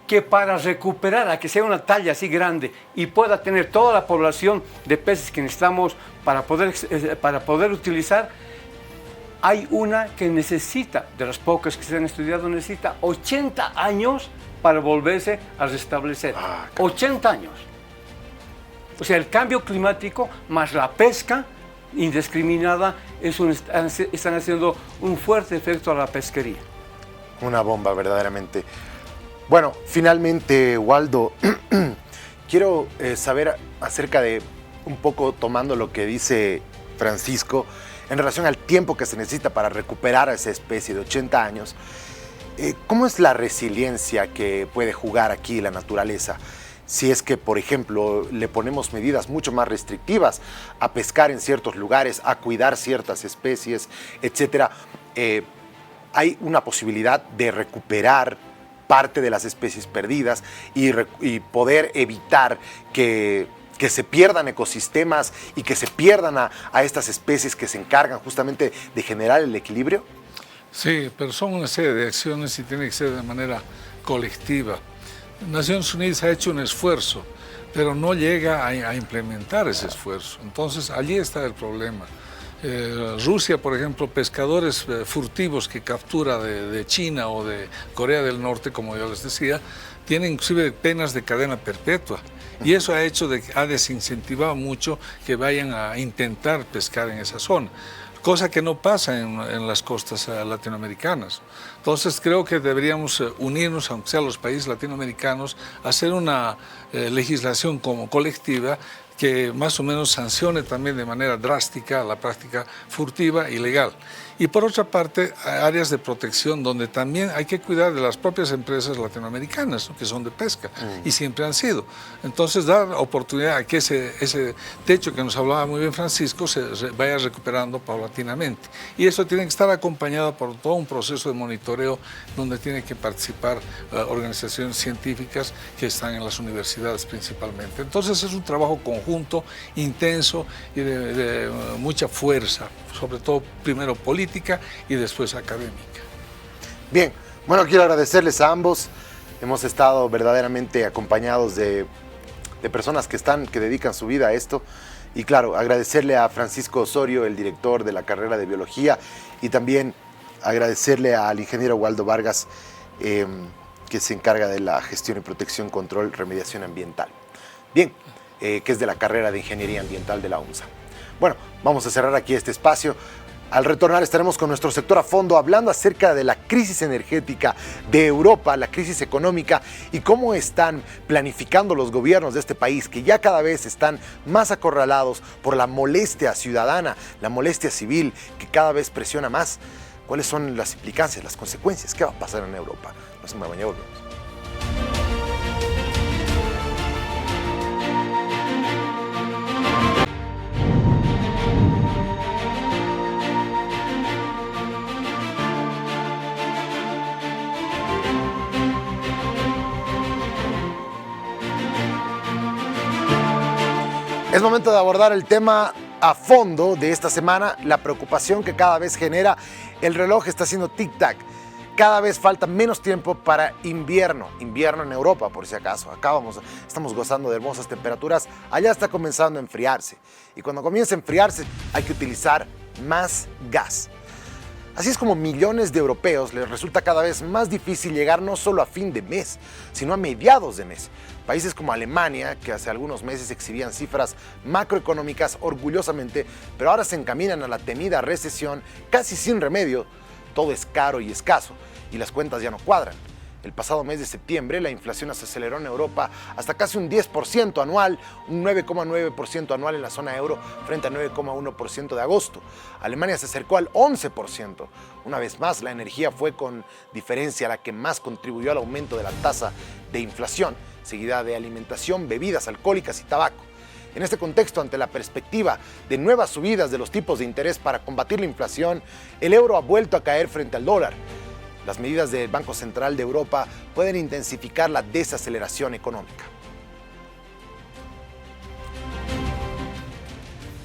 que para recuperar a que sea una talla así grande y pueda tener toda la población de peces que necesitamos para poder utilizar, hay una que necesita, de las pocas que se han estudiado, necesita 80 años para volverse a restablecer. 80 años. O sea, el cambio climático más la pesca indiscriminada están haciendo un fuerte efecto a la pesquería. Una bomba, verdaderamente. Bueno, finalmente, Waldo, quiero saber acerca de, un poco tomando lo que dice Francisco, en relación al tiempo que se necesita para recuperar a esa especie de 80 años, ¿cómo es la resiliencia que puede jugar aquí la naturaleza? Si es que, por ejemplo, le ponemos medidas mucho más restrictivas a pescar en ciertos lugares, a cuidar ciertas especies, etcétera, hay una posibilidad de recuperar parte de las especies perdidas y poder evitar que se pierdan ecosistemas y que se pierdan a estas especies que se encargan justamente de generar el equilibrio? Sí, pero son una serie de acciones y tiene que ser de manera colectiva. Naciones Unidas ha hecho un esfuerzo, pero no llega a implementar ese esfuerzo. Entonces, allí está el problema. Rusia, por ejemplo, pescadores furtivos que captura de China o de Corea del Norte, como yo les decía, tienen inclusive penas de cadena perpetua. Y eso ha desincentivado mucho que vayan a intentar pescar en esa zona, cosa que no pasa en las costas latinoamericanas. Entonces creo que deberíamos unirnos, aunque sea los países latinoamericanos, a hacer una legislación como colectiva que más o menos sancione también de manera drástica la práctica furtiva y ilegal. Y por otra parte, áreas de protección donde también hay que cuidar de las propias empresas latinoamericanas, ¿no?, que son de pesca y siempre han sido. Entonces, dar oportunidad a que ese techo que nos hablaba muy bien Francisco se vaya recuperando paulatinamente. Y eso tiene que estar acompañado por todo un proceso de monitoreo donde tienen que participar organizaciones científicas que están en las universidades principalmente. Entonces, es un trabajo conjunto, intenso y de mucha fuerza, sobre todo primero política y después académica. Bien, bueno, quiero agradecerles a ambos. Hemos estado verdaderamente acompañados de personas que dedican su vida a esto. Y claro, agradecerle a Francisco Osorio, el director de la carrera de Biología, y también agradecerle al ingeniero Waldo Vargas, que se encarga de la gestión y protección, control, remediación ambiental. Bien, que es de la carrera de Ingeniería Ambiental de la UNSA. Bueno, vamos a cerrar aquí este espacio. Al retornar estaremos con nuestro sector a fondo hablando acerca de la crisis energética de Europa, la crisis económica y cómo están planificando los gobiernos de este país, que ya cada vez están más acorralados por la molestia ciudadana, la molestia civil, que cada vez presiona más. ¿Cuáles son las implicancias, las consecuencias? ¿Qué va a pasar en Europa? No se me vayan, volvemos. Es momento de abordar el tema a fondo de esta semana, la preocupación que cada vez genera. El reloj está haciendo tic-tac. Cada vez falta menos tiempo para invierno en Europa, por si acaso. Acá estamos gozando de hermosas temperaturas, allá está comenzando a enfriarse. Y cuando comienza a enfriarse hay que utilizar más gas. Así es como millones de europeos les resulta cada vez más difícil llegar no solo a fin de mes, sino a mediados de mes. Países como Alemania, que hace algunos meses exhibían cifras macroeconómicas orgullosamente, pero ahora se encaminan a la temida recesión casi sin remedio. Todo es caro y escaso, y las cuentas ya no cuadran. El pasado mes de septiembre, la inflación se aceleró en Europa hasta casi un 10% anual, un 9,9% anual en la zona euro frente al 9,1% de agosto. Alemania se acercó al 11%. Una vez más, la energía fue con diferencia la que más contribuyó al aumento de la tasa de inflación, seguida de alimentación, bebidas alcohólicas y tabaco. En este contexto, ante la perspectiva de nuevas subidas de los tipos de interés para combatir la inflación, el euro ha vuelto a caer frente al dólar. Las medidas del Banco Central de Europa pueden intensificar la desaceleración económica.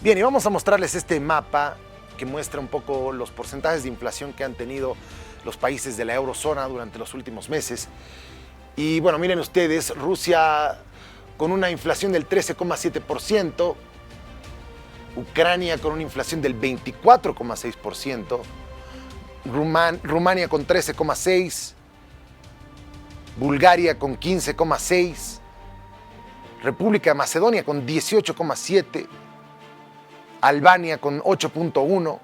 Bien, y vamos a mostrarles este mapa que muestra un poco los porcentajes de inflación que han tenido los países de la eurozona durante los últimos meses. Y bueno, miren ustedes, Rusia con una inflación del 13,7%, Ucrania con una inflación del 24,6%, Rumania con 13,6%, Bulgaria con 15,6%, República de Macedonia con 18,7%, Albania con 8,1%,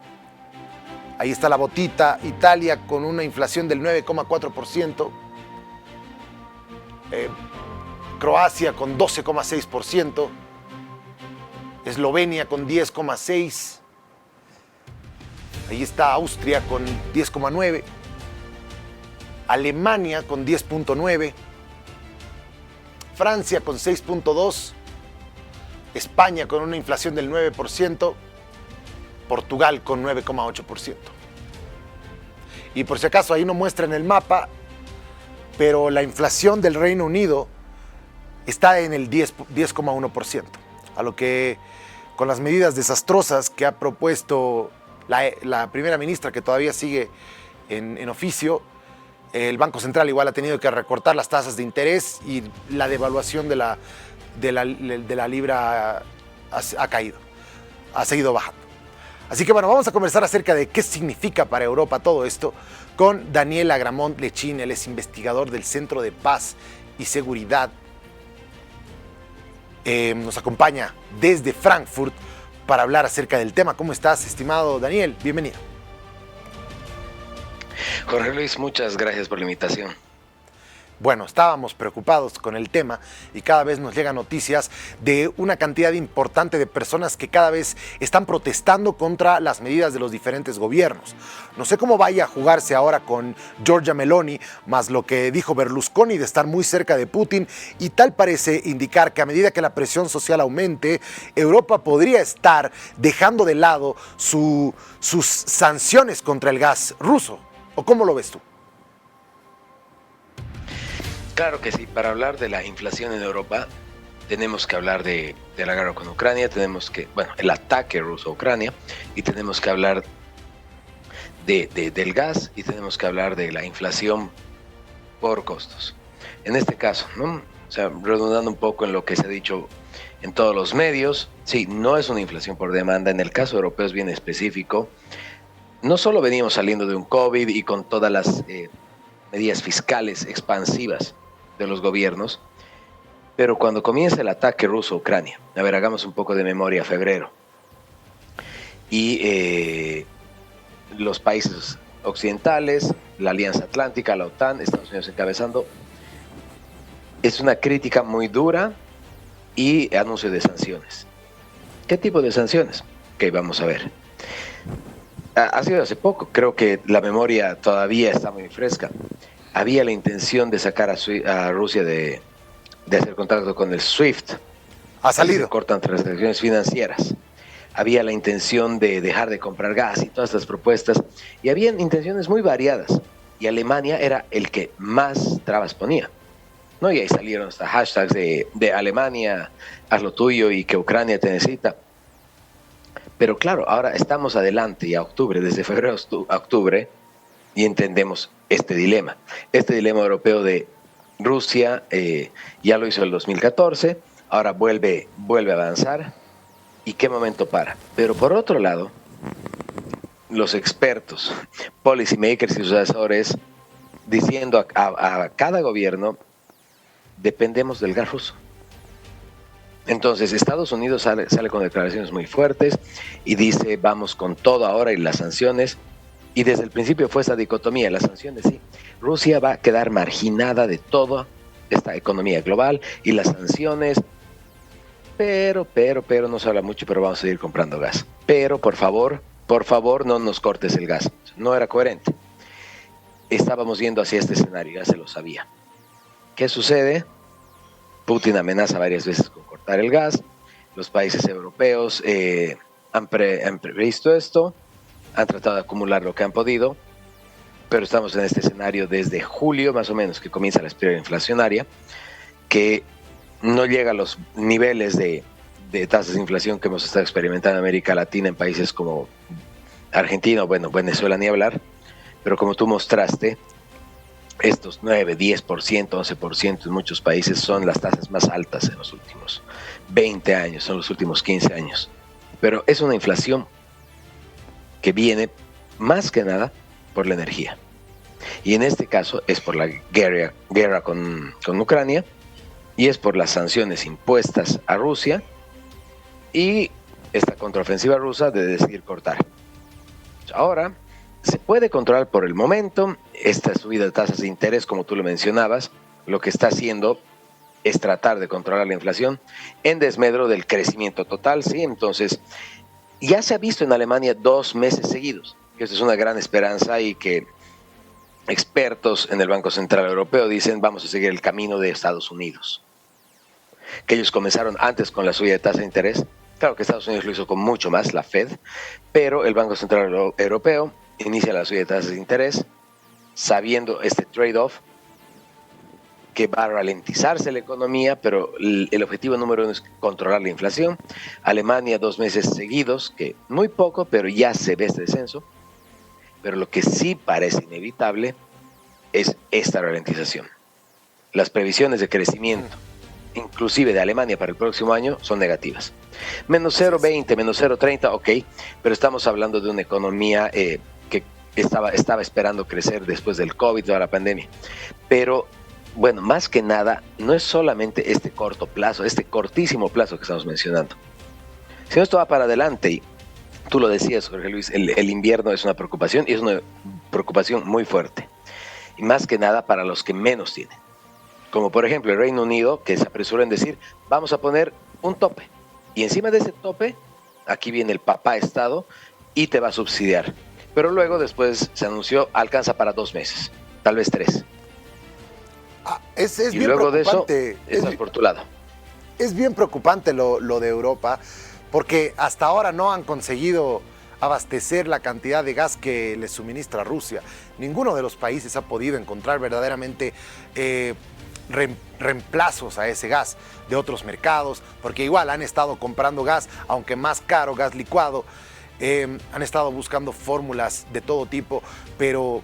ahí está la botita, Italia con una inflación del 9,4%, Croacia con 12,6%, Eslovenia con 10,6%, Ahí está Austria con 10,9%, Alemania con 10,9%, Francia con 6,2%, España con una inflación del 9%, Portugal con 9,8%. Y por si acaso ahí no muestra en el mapa, pero la inflación del Reino Unido está en el 10,1%, a lo que con las medidas desastrosas que ha propuesto la primera ministra, que todavía sigue en oficio, el Banco Central igual ha tenido que recortar las tasas de interés y la devaluación de la libra ha caído, ha seguido bajando. Así que bueno, vamos a conversar acerca de qué significa para Europa todo esto con Daniel Agramont Lechín. Él es investigador del Centro de Paz y Seguridad. Nos acompaña desde Frankfurt para hablar acerca del tema. ¿Cómo estás, estimado Daniel? Bienvenido. Jorge Luis, muchas gracias por la invitación. Bueno, estábamos preocupados con el tema y cada vez nos llegan noticias de una cantidad importante de personas que cada vez están protestando contra las medidas de los diferentes gobiernos. No sé cómo vaya a jugarse ahora con Giorgia Meloni, más lo que dijo Berlusconi de estar muy cerca de Putin, y tal parece indicar que a medida que la presión social aumente, Europa podría estar dejando de lado sus sanciones contra el gas ruso. ¿O cómo lo ves tú? Claro que sí, para hablar de la inflación en Europa tenemos que hablar de la guerra con Ucrania, el ataque ruso a Ucrania, y tenemos que hablar del gas, y tenemos que hablar de la inflación por costos. En este caso, ¿no? O sea, redundando un poco en lo que se ha dicho en todos los medios, sí, no es una inflación por demanda. En el caso europeo es bien específico. No solo veníamos saliendo de un COVID y con todas las medidas fiscales expansivas de los gobiernos, pero cuando comienza el ataque ruso a Ucrania, a ver, hagamos un poco de memoria, febrero, y los países occidentales, la Alianza Atlántica, la OTAN, Estados Unidos encabezando, es una crítica muy dura y anuncio de sanciones. ¿Qué tipo de sanciones? Ok, vamos a ver. Ha sido hace poco, creo que la memoria todavía está muy fresca. Había la intención de sacar a Rusia de hacer contacto con el SWIFT. Ha salido. Se cortan transacciones financieras. Había la intención de dejar de comprar gas y todas estas propuestas. Y habían intenciones muy variadas. Y Alemania era el que más trabas ponía, ¿no? Y ahí salieron hasta hashtags de Alemania, haz lo tuyo y que Ucrania te necesita. Pero claro, ahora estamos adelante y a octubre, desde febrero a octubre, y entendemos este dilema europeo de Rusia. Ya lo hizo el 2014, ahora vuelve a avanzar. ¿Y qué momento para? Pero por otro lado, los expertos, policy makers y sus asesores diciendo a cada gobierno, dependemos del gas ruso. Entonces Estados Unidos sale con declaraciones muy fuertes y dice vamos con todo ahora y las sanciones, y desde el principio fue esa dicotomía, las sanciones sí, Rusia va a quedar marginada de toda esta economía global y las sanciones, pero no se habla mucho, pero vamos a seguir comprando gas, pero por favor no nos cortes el gas. No era coherente. Estábamos yendo hacia este escenario, ya se lo sabía. ¿Qué sucede? Putin amenaza varias veces con cortar el gas. Los países europeos han previsto esto, han tratado de acumular lo que han podido, pero estamos en este escenario desde julio, más o menos, que comienza la espiral inflacionaria, que no llega a los niveles de tasas de inflación que hemos estado experimentando en América Latina, en países como Argentina, bueno, Venezuela ni hablar, pero como tú mostraste, estos 9, 10%, 11% en muchos países son las tasas más altas en los últimos 20 años, son los últimos 15 años. Pero es una inflación que viene más que nada por la energía. Y en este caso es por la guerra con Ucrania, y es por las sanciones impuestas a Rusia y esta contraofensiva rusa de decidir cortar. Ahora, se puede controlar por el momento esta subida de tasas de interés, como tú lo mencionabas. Lo que está haciendo es tratar de controlar la inflación en desmedro del crecimiento total, ¿sí? Entonces, ya se ha visto en Alemania 2 meses seguidos que esto es una gran esperanza y que expertos en el Banco Central Europeo dicen vamos a seguir el camino de Estados Unidos. Que ellos comenzaron antes con la subida de tasa de interés. Claro que Estados Unidos lo hizo con mucho más, la Fed, pero el Banco Central Europeo inicia la subida de tasas de interés sabiendo este trade-off que va a ralentizarse la economía, pero el objetivo número 1 es controlar la inflación. Alemania 2 meses seguidos, que muy poco, pero ya se ve este descenso. Pero lo que sí parece inevitable es esta ralentización. Las previsiones de crecimiento, inclusive de Alemania para el próximo año, son negativas. Menos 0,20, menos 0,30, ok, pero estamos hablando de una economía que estaba esperando crecer después del COVID, toda la pandemia. Pero bueno, más que nada, no es solamente este corto plazo, este cortísimo plazo que estamos mencionando. Si no, esto va para adelante, y tú lo decías, Jorge Luis, el invierno es una preocupación, y es una preocupación muy fuerte. Y más que nada para los que menos tienen. Como por ejemplo el Reino Unido, que se apresuró en decir, vamos a poner un tope. Y encima de ese tope, aquí viene el papá Estado y te va a subsidiar. Pero luego, después se anunció, alcanza para 2 meses, tal vez 3. Es y bien luego preocupante. De eso, estás por tu lado. Es bien preocupante lo de Europa, porque hasta ahora no han conseguido abastecer la cantidad de gas que les suministra Rusia. Ninguno de los países ha podido encontrar verdaderamente reemplazos a ese gas de otros mercados, porque igual han estado comprando gas, aunque más caro, gas licuado. Han estado buscando fórmulas de todo tipo, pero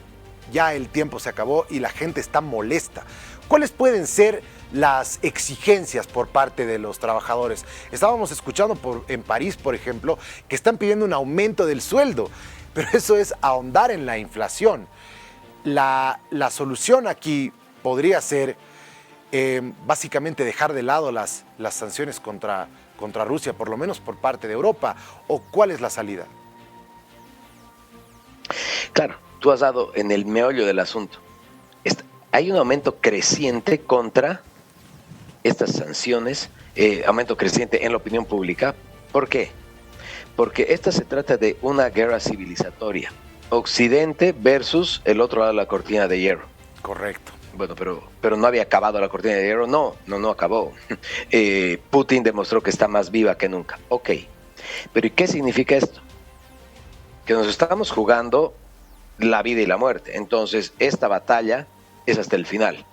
ya el tiempo se acabó y la gente está molesta. ¿Cuáles pueden ser las exigencias por parte de los trabajadores? Estábamos escuchando en París, por ejemplo, que están pidiendo un aumento del sueldo, pero eso es ahondar en la inflación. La solución aquí podría ser básicamente dejar de lado las sanciones contra Rusia, por lo menos por parte de Europa. ¿O cuál es la salida? Claro, tú has dado en el meollo del asunto. Hay un aumento creciente contra estas sanciones, aumento creciente en la opinión pública. ¿Por qué? Porque esta se trata de una guerra civilizatoria. Occidente versus el otro lado de la cortina de hierro. Correcto. Bueno, pero no había acabado la cortina de hierro. No acabó. Putin demostró que está más viva que nunca. Ok. Pero ¿y qué significa esto? Que nos estamos jugando la vida y la muerte. Entonces, esta batalla es hasta el final.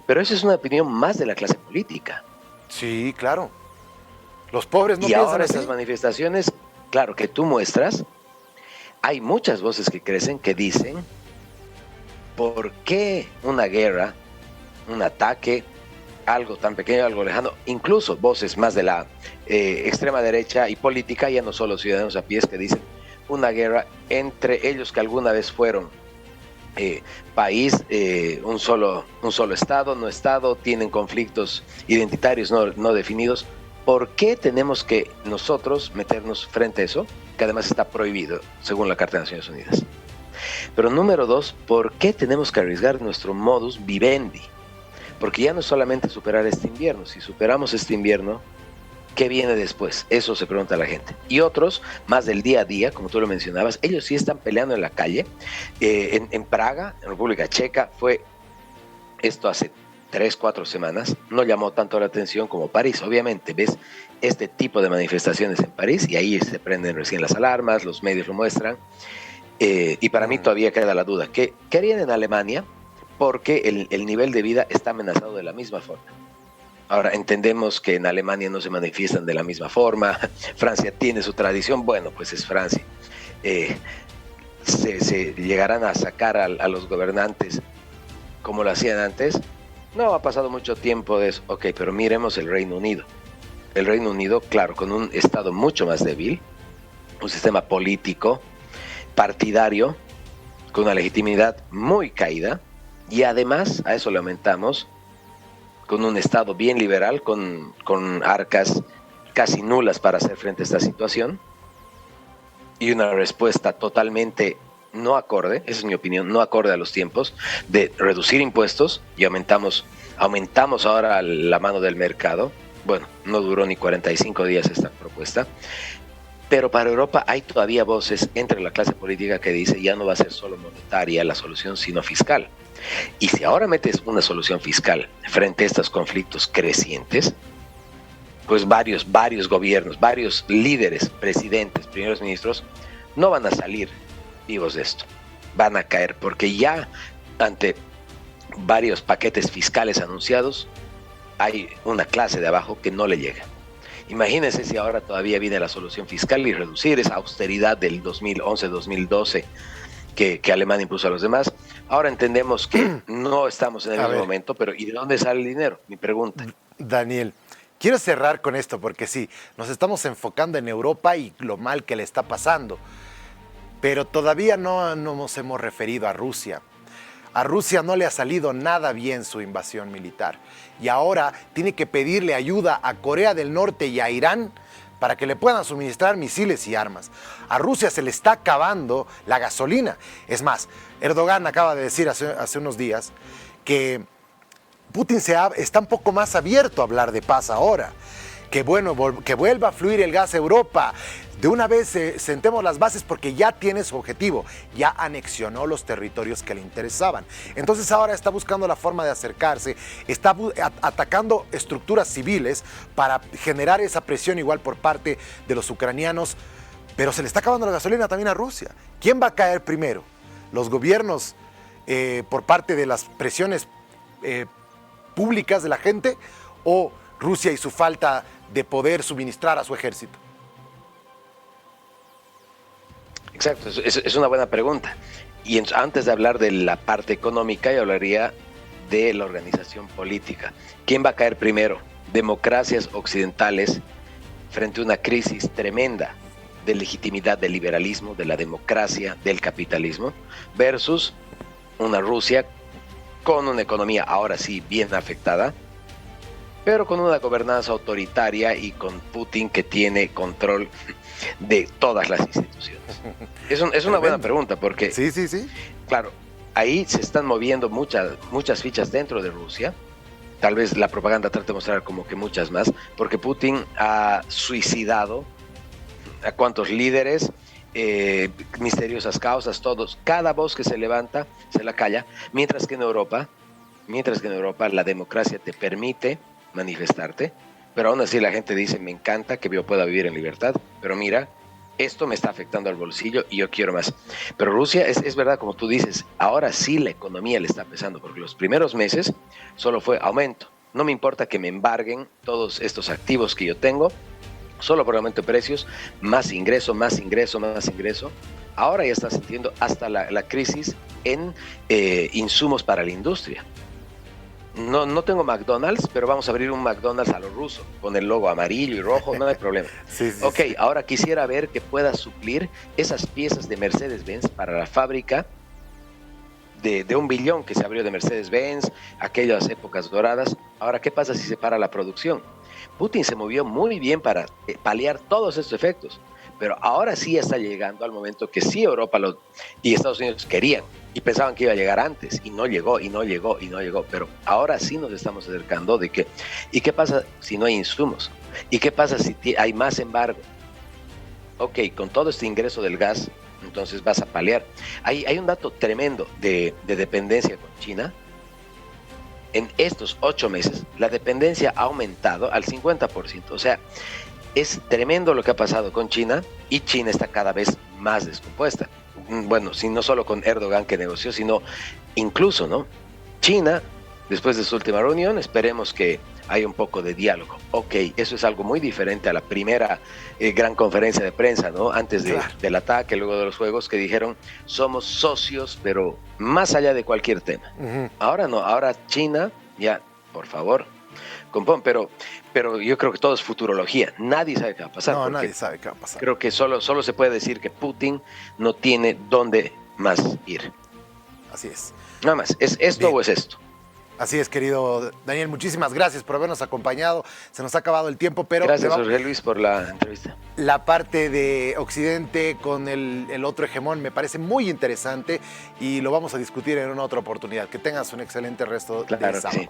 Pero esa es una opinión más de la clase política. Sí, claro. Los pobres no y piensan ahora así. Esas manifestaciones, claro, que tú muestras, hay muchas voces que crecen que dicen, ¿por qué una guerra, un ataque, algo tan pequeño, algo lejano? Incluso voces más de la extrema derecha y política, ya no solo ciudadanos a pies, que dicen una guerra entre ellos que alguna vez fueron país, un solo estado, no estado, tienen conflictos identitarios no definidos. ¿Por qué tenemos que nosotros meternos frente a eso? Que además está prohibido, según la Carta de Naciones Unidas. Pero número 2, ¿por qué tenemos que arriesgar nuestro modus vivendi? Porque ya no es solamente superar este invierno. Si superamos este invierno, ¿qué viene después? Eso se pregunta la gente. Y otros, más del día a día, como tú lo mencionabas, ellos sí están peleando en la calle. En Praga, en República Checa, fue esto hace 3-4 semanas. No llamó tanto la atención como París. Obviamente, ves este tipo de manifestaciones en París y ahí se prenden recién las alarmas, los medios lo muestran. Y para mí todavía queda la duda. ¿Qué harían en Alemania? Porque el nivel de vida está amenazado de la misma forma. Ahora, entendemos que en Alemania no se manifiestan de la misma forma. Francia tiene su tradición. Bueno, pues es Francia. Se llegarán a sacar a los gobernantes como lo hacían antes. No ha pasado mucho tiempo de eso. Ok, pero miremos el Reino Unido. El Reino Unido, claro, con un Estado mucho más débil, un sistema político, partidario, con una legitimidad muy caída, y además a eso le aumentamos con un Estado bien liberal, con arcas casi nulas para hacer frente a esta situación, y una respuesta totalmente no acorde, esa es mi opinión, no acorde a los tiempos, de reducir impuestos, y aumentamos ahora la mano del mercado. Bueno, no duró ni 45 días esta propuesta, Pero para Europa hay todavía voces entre la clase política que dice ya no va a ser solo monetaria la solución, sino fiscal. Y si ahora metes una solución fiscal frente a estos conflictos crecientes, pues varios gobiernos, varios líderes, presidentes, primeros ministros, no van a salir vivos de esto. Van a caer porque ya ante varios paquetes fiscales anunciados hay una clase de abajo que no le llega. Imagínense si ahora todavía viene la solución fiscal y reducir esa austeridad del 2011-2012 que Alemania impuso a los demás. Ahora entendemos que no estamos en el mismo momento, pero ¿y de dónde sale el dinero? Mi pregunta. Daniel, quiero cerrar con esto porque sí, nos estamos enfocando en Europa y lo mal que le está pasando, pero todavía no nos hemos referido a Rusia. A Rusia no le ha salido nada bien su invasión militar y ahora tiene que pedirle ayuda a Corea del Norte y a Irán para que le puedan suministrar misiles y armas. A Rusia se le está acabando la gasolina. Es más, Erdogan acaba de decir hace unos días que Putin está un poco más abierto a hablar de paz ahora. Que bueno, que vuelva a fluir el gas a Europa. De una vez sentemos las bases porque ya tiene su objetivo. Ya anexionó los territorios que le interesaban. Entonces ahora está buscando la forma de acercarse. Está atacando estructuras civiles para generar esa presión igual por parte de los ucranianos. Pero se le está acabando la gasolina también a Rusia. ¿Quién va a caer primero? ¿Los gobiernos por parte de las presiones públicas de la gente o Rusia y su falta de poder suministrar a su ejército? Exacto, es una buena pregunta. Y antes de hablar de la parte económica, yo hablaría de la organización política. ¿Quién va a caer primero? Democracias occidentales frente a una crisis tremenda de legitimidad del liberalismo, de la democracia, del capitalismo, versus una Rusia con una economía ahora sí bien afectada, pero con una gobernanza autoritaria y con Putin que tiene control de todas las instituciones. Es una buena pregunta porque, sí. Claro, ahí se están moviendo muchas fichas dentro de Rusia. Tal vez la propaganda trate de mostrar como que muchas más, porque Putin ha suicidado a cuantos líderes, misteriosas causas, todos. Cada voz que se levanta se la calla, mientras que en Europa la democracia te permite manifestarte, pero aún así la gente dice, me encanta que yo pueda vivir en libertad, pero mira, esto me está afectando al bolsillo y yo quiero más. Pero Rusia, es verdad, como tú dices, ahora sí la economía le está pesando, porque los primeros meses solo fue aumento. No me importa que me embarguen todos estos activos que yo tengo, solo por aumento de precios, más ingreso. Ahora ya está sintiendo hasta la crisis en insumos para la industria. No tengo McDonald's, pero vamos a abrir un McDonald's a lo ruso, con el logo amarillo y rojo, no hay problema. Sí. Ahora quisiera ver que pueda suplir esas piezas de Mercedes-Benz para la fábrica de 1 billón que se abrió de Mercedes-Benz, aquellas épocas doradas. Ahora, ¿qué pasa si se para la producción? Putin se movió muy bien para paliar todos estos efectos, pero ahora sí está llegando al momento que sí Europa y Estados Unidos querían y pensaban que iba a llegar antes y no llegó, pero ahora sí nos estamos acercando de que, ¿y qué pasa si no hay insumos? ¿Y qué pasa si hay más embargo? Ok, con todo este ingreso del gas, entonces vas a paliar. Hay un dato tremendo de dependencia con China. En estos 8 meses, la dependencia ha aumentado al 50%. O sea, es tremendo lo que ha pasado con China y China está cada vez más descompuesta. Bueno, no solo con Erdogan que negoció, sino incluso, ¿no? China, después de su última reunión, esperemos que haya un poco de diálogo. Ok, eso es algo muy diferente a la primera gran conferencia de prensa, ¿no? Antes del ataque, luego de los juegos, que dijeron, somos socios, pero más allá de cualquier tema. Uh-huh. Ahora no, ahora China, ya, por favor, compón, pero yo creo que todo es futurología. Nadie sabe qué va a pasar. No, nadie sabe qué va a pasar. Creo que solo se puede decir que Putin no tiene dónde más ir. Así es. Nada más, ¿es esto o es esto? Así es, querido Daniel, muchísimas gracias por habernos acompañado. Se nos ha acabado el tiempo, pero... Gracias, Jorge Luis, por la entrevista. La parte de Occidente con el otro hegemón me parece muy interesante y lo vamos a discutir en una otra oportunidad. Que tengas un excelente resto de sábado. Sí.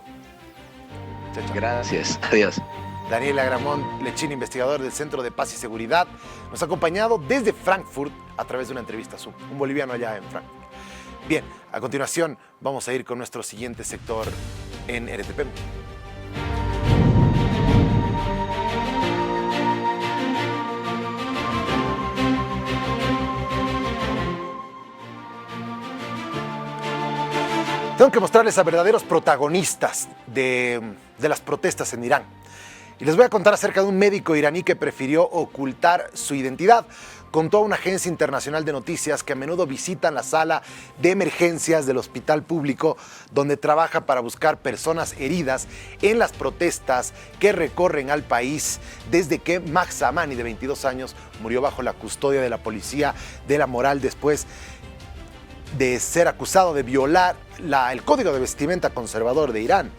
Chao. Gracias, adiós. Daniel Agramón Lechín, investigador del Centro de Paz y Seguridad, nos ha acompañado desde Frankfurt a través de una entrevista Zoom, un boliviano allá en Frankfurt. Bien, a continuación vamos a ir con nuestro siguiente sector en RTP. Tengo que mostrarles a verdaderos protagonistas de las protestas en Irán. Y les voy a contar acerca de un médico iraní que prefirió ocultar su identidad. Contó a una agencia internacional de noticias que a menudo visitan la sala de emergencias del hospital público donde trabaja para buscar personas heridas en las protestas que recorren al país desde que Mahsa Amini, de 22 años, murió bajo la custodia de la policía de la moral después de ser acusado de violar el código de vestimenta conservador de Irán.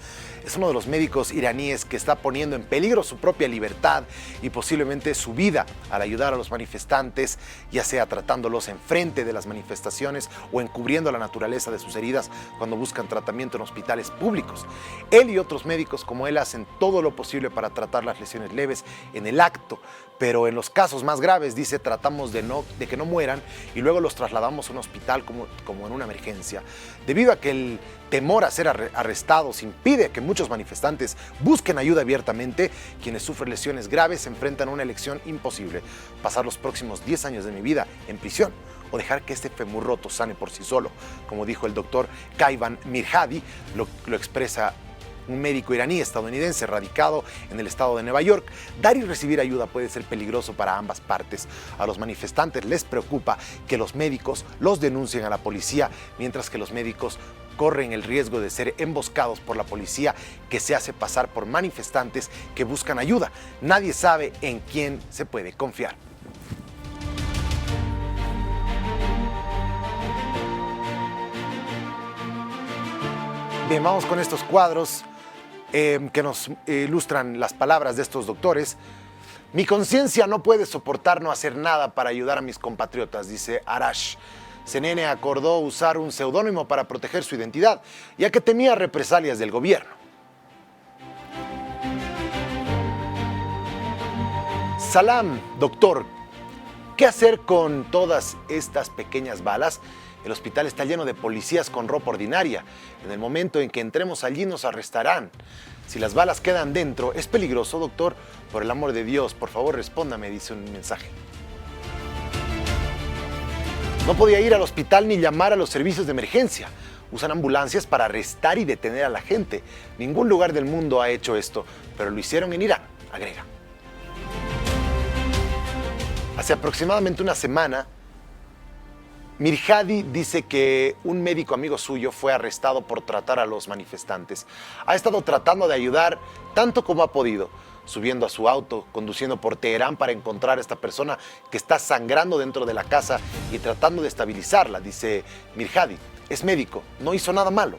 Es uno de los médicos iraníes que está poniendo en peligro su propia libertad y posiblemente su vida al ayudar a los manifestantes, ya sea tratándolos enfrente de las manifestaciones o encubriendo la naturaleza de sus heridas cuando buscan tratamiento en hospitales públicos. Él y otros médicos como él hacen todo lo posible para tratar las lesiones leves en el acto, pero en los casos más graves, dice, tratamos de que no mueran y luego los trasladamos a un hospital como en una emergencia. Debido a que el temor a ser arrestados impide que muchos manifestantes busquen ayuda abiertamente, quienes sufren lesiones graves se enfrentan a una elección imposible: pasar los próximos 10 años de mi vida en prisión o dejar que este fémur roto sane por sí solo. Como dijo el doctor Kaivan Mirhadi, lo expresa un médico iraní estadounidense radicado en el estado de Nueva York. Dar y recibir ayuda puede ser peligroso para ambas partes. A los manifestantes les preocupa que los médicos los denuncien a la policía, mientras que los médicos corren el riesgo de ser emboscados por la policía, que se hace pasar por manifestantes que buscan ayuda. Nadie sabe en quién se puede confiar. Bien, vamos con estos cuadros que nos ilustran las palabras de estos doctores. Mi conciencia no puede soportar no hacer nada para ayudar a mis compatriotas, dice Arash. CNN acordó usar un seudónimo para proteger su identidad, ya que temía represalias del gobierno. Salam, doctor, ¿qué hacer con todas estas pequeñas balas? El hospital está lleno de policías con ropa ordinaria. En el momento en que entremos allí nos arrestarán. Si las balas quedan dentro, ¿es peligroso, doctor? Por el amor de Dios, por favor, respóndame, dice un mensaje. No podía ir al hospital ni llamar a los servicios de emergencia. Usan ambulancias para arrestar y detener a la gente. Ningún lugar del mundo ha hecho esto, pero lo hicieron en Irán, agrega. Hace aproximadamente una semana, Mirhadi dice que un médico amigo suyo fue arrestado por tratar a los manifestantes. Ha estado tratando de ayudar tanto como ha podido, subiendo a su auto, conduciendo por Teherán para encontrar a esta persona que está sangrando dentro de la casa y tratando de estabilizarla, dice Mirhadi. Es médico, no hizo nada malo.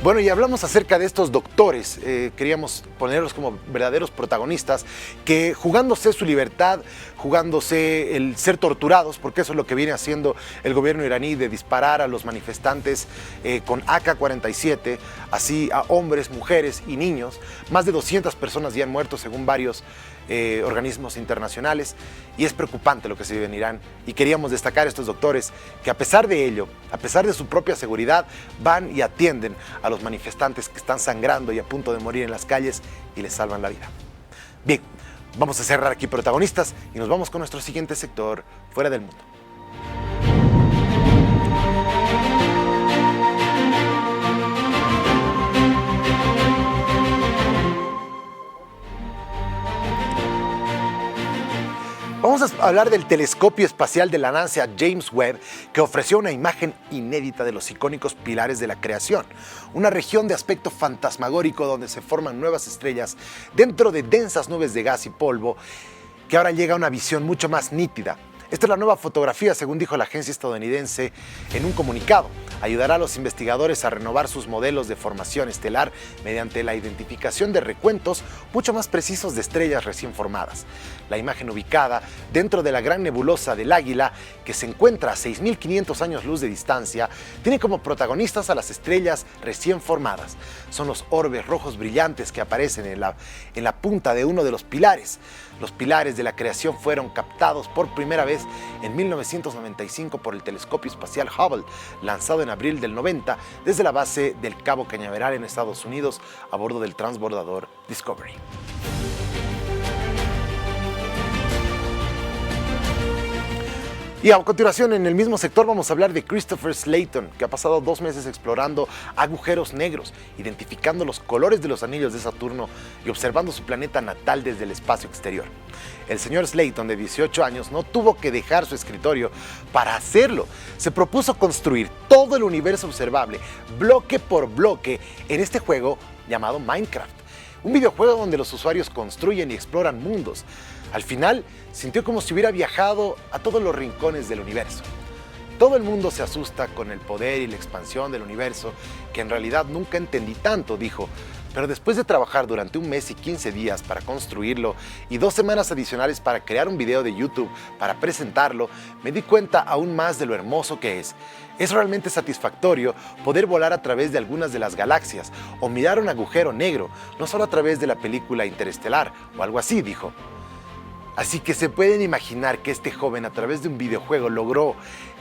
Bueno, y hablamos acerca de estos doctores, queríamos ponerlos como verdaderos protagonistas, que jugándose su libertad, jugándose el ser torturados, porque eso es lo que viene haciendo el gobierno iraní, de disparar a los manifestantes con AK-47, así a hombres, mujeres y niños. Más de 200 personas ya han muerto según varios organismos internacionales, y es preocupante lo que se vive en Irán, y queríamos destacar a estos doctores que a pesar de ello, a pesar de su propia seguridad, van y atienden a los manifestantes que están sangrando y a punto de morir en las calles y les salvan la vida. Bien, vamos a cerrar aquí protagonistas y nos vamos con nuestro siguiente sector, Fuera del Mundo. Vamos a hablar del telescopio espacial de la NASA James Webb, que ofreció una imagen inédita de los icónicos pilares de la creación, una región de aspecto fantasmagórico donde se forman nuevas estrellas dentro de densas nubes de gas y polvo, que ahora llega a una visión mucho más nítida. Esta es la nueva fotografía, según dijo la agencia estadounidense en un comunicado. Ayudará a los investigadores a renovar sus modelos de formación estelar mediante la identificación de recuentos mucho más precisos de estrellas recién formadas. La imagen ubicada dentro de la gran nebulosa del Águila, que se encuentra a 6.500 años luz de distancia, tiene como protagonistas a las estrellas recién formadas. Son los orbes rojos brillantes que aparecen en la punta de uno de los pilares. Los pilares de la creación fueron captados por primera vez en 1995 por el telescopio espacial Hubble, lanzado en abril del 90 desde la base del Cabo Cañaveral en Estados Unidos a bordo del transbordador Discovery. Y a continuación, en el mismo sector, vamos a hablar de Christopher Slayton, que ha pasado 2 meses explorando agujeros negros, identificando los colores de los anillos de Saturno y observando su planeta natal desde el espacio exterior. El señor Slayton, de 18 años, no tuvo que dejar su escritorio para hacerlo. Se propuso construir todo el universo observable, bloque por bloque, en este juego llamado Minecraft. Un videojuego donde los usuarios construyen y exploran mundos. Al final, sintió como si hubiera viajado a todos los rincones del universo. Todo el mundo se asusta con el poder y la expansión del universo, que en realidad nunca entendí tanto, dijo. Pero después de trabajar durante 1 mes y 15 días para construirlo y 2 semanas adicionales para crear un video de YouTube para presentarlo, me di cuenta aún más de lo hermoso que es. Es realmente satisfactorio poder volar a través de algunas de las galaxias o mirar un agujero negro, no solo a través de la película Interestelar o algo así, dijo. Así que se pueden imaginar que este joven a través de un videojuego logró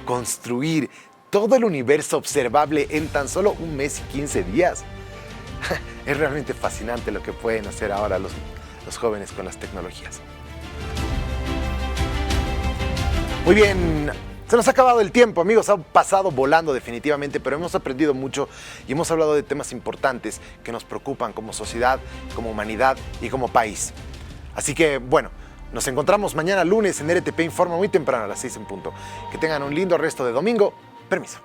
construir todo el universo observable en tan solo 1 mes y 15 días. Es realmente fascinante lo que pueden hacer ahora los jóvenes con las tecnologías. Muy bien, se nos ha acabado el tiempo, amigos, ha pasado volando definitivamente, pero hemos aprendido mucho y hemos hablado de temas importantes que nos preocupan como sociedad, como humanidad y como país. Así que, bueno, nos encontramos mañana lunes en RTP Informa muy temprano a las 6 en punto. Que tengan un lindo resto de domingo. Permiso.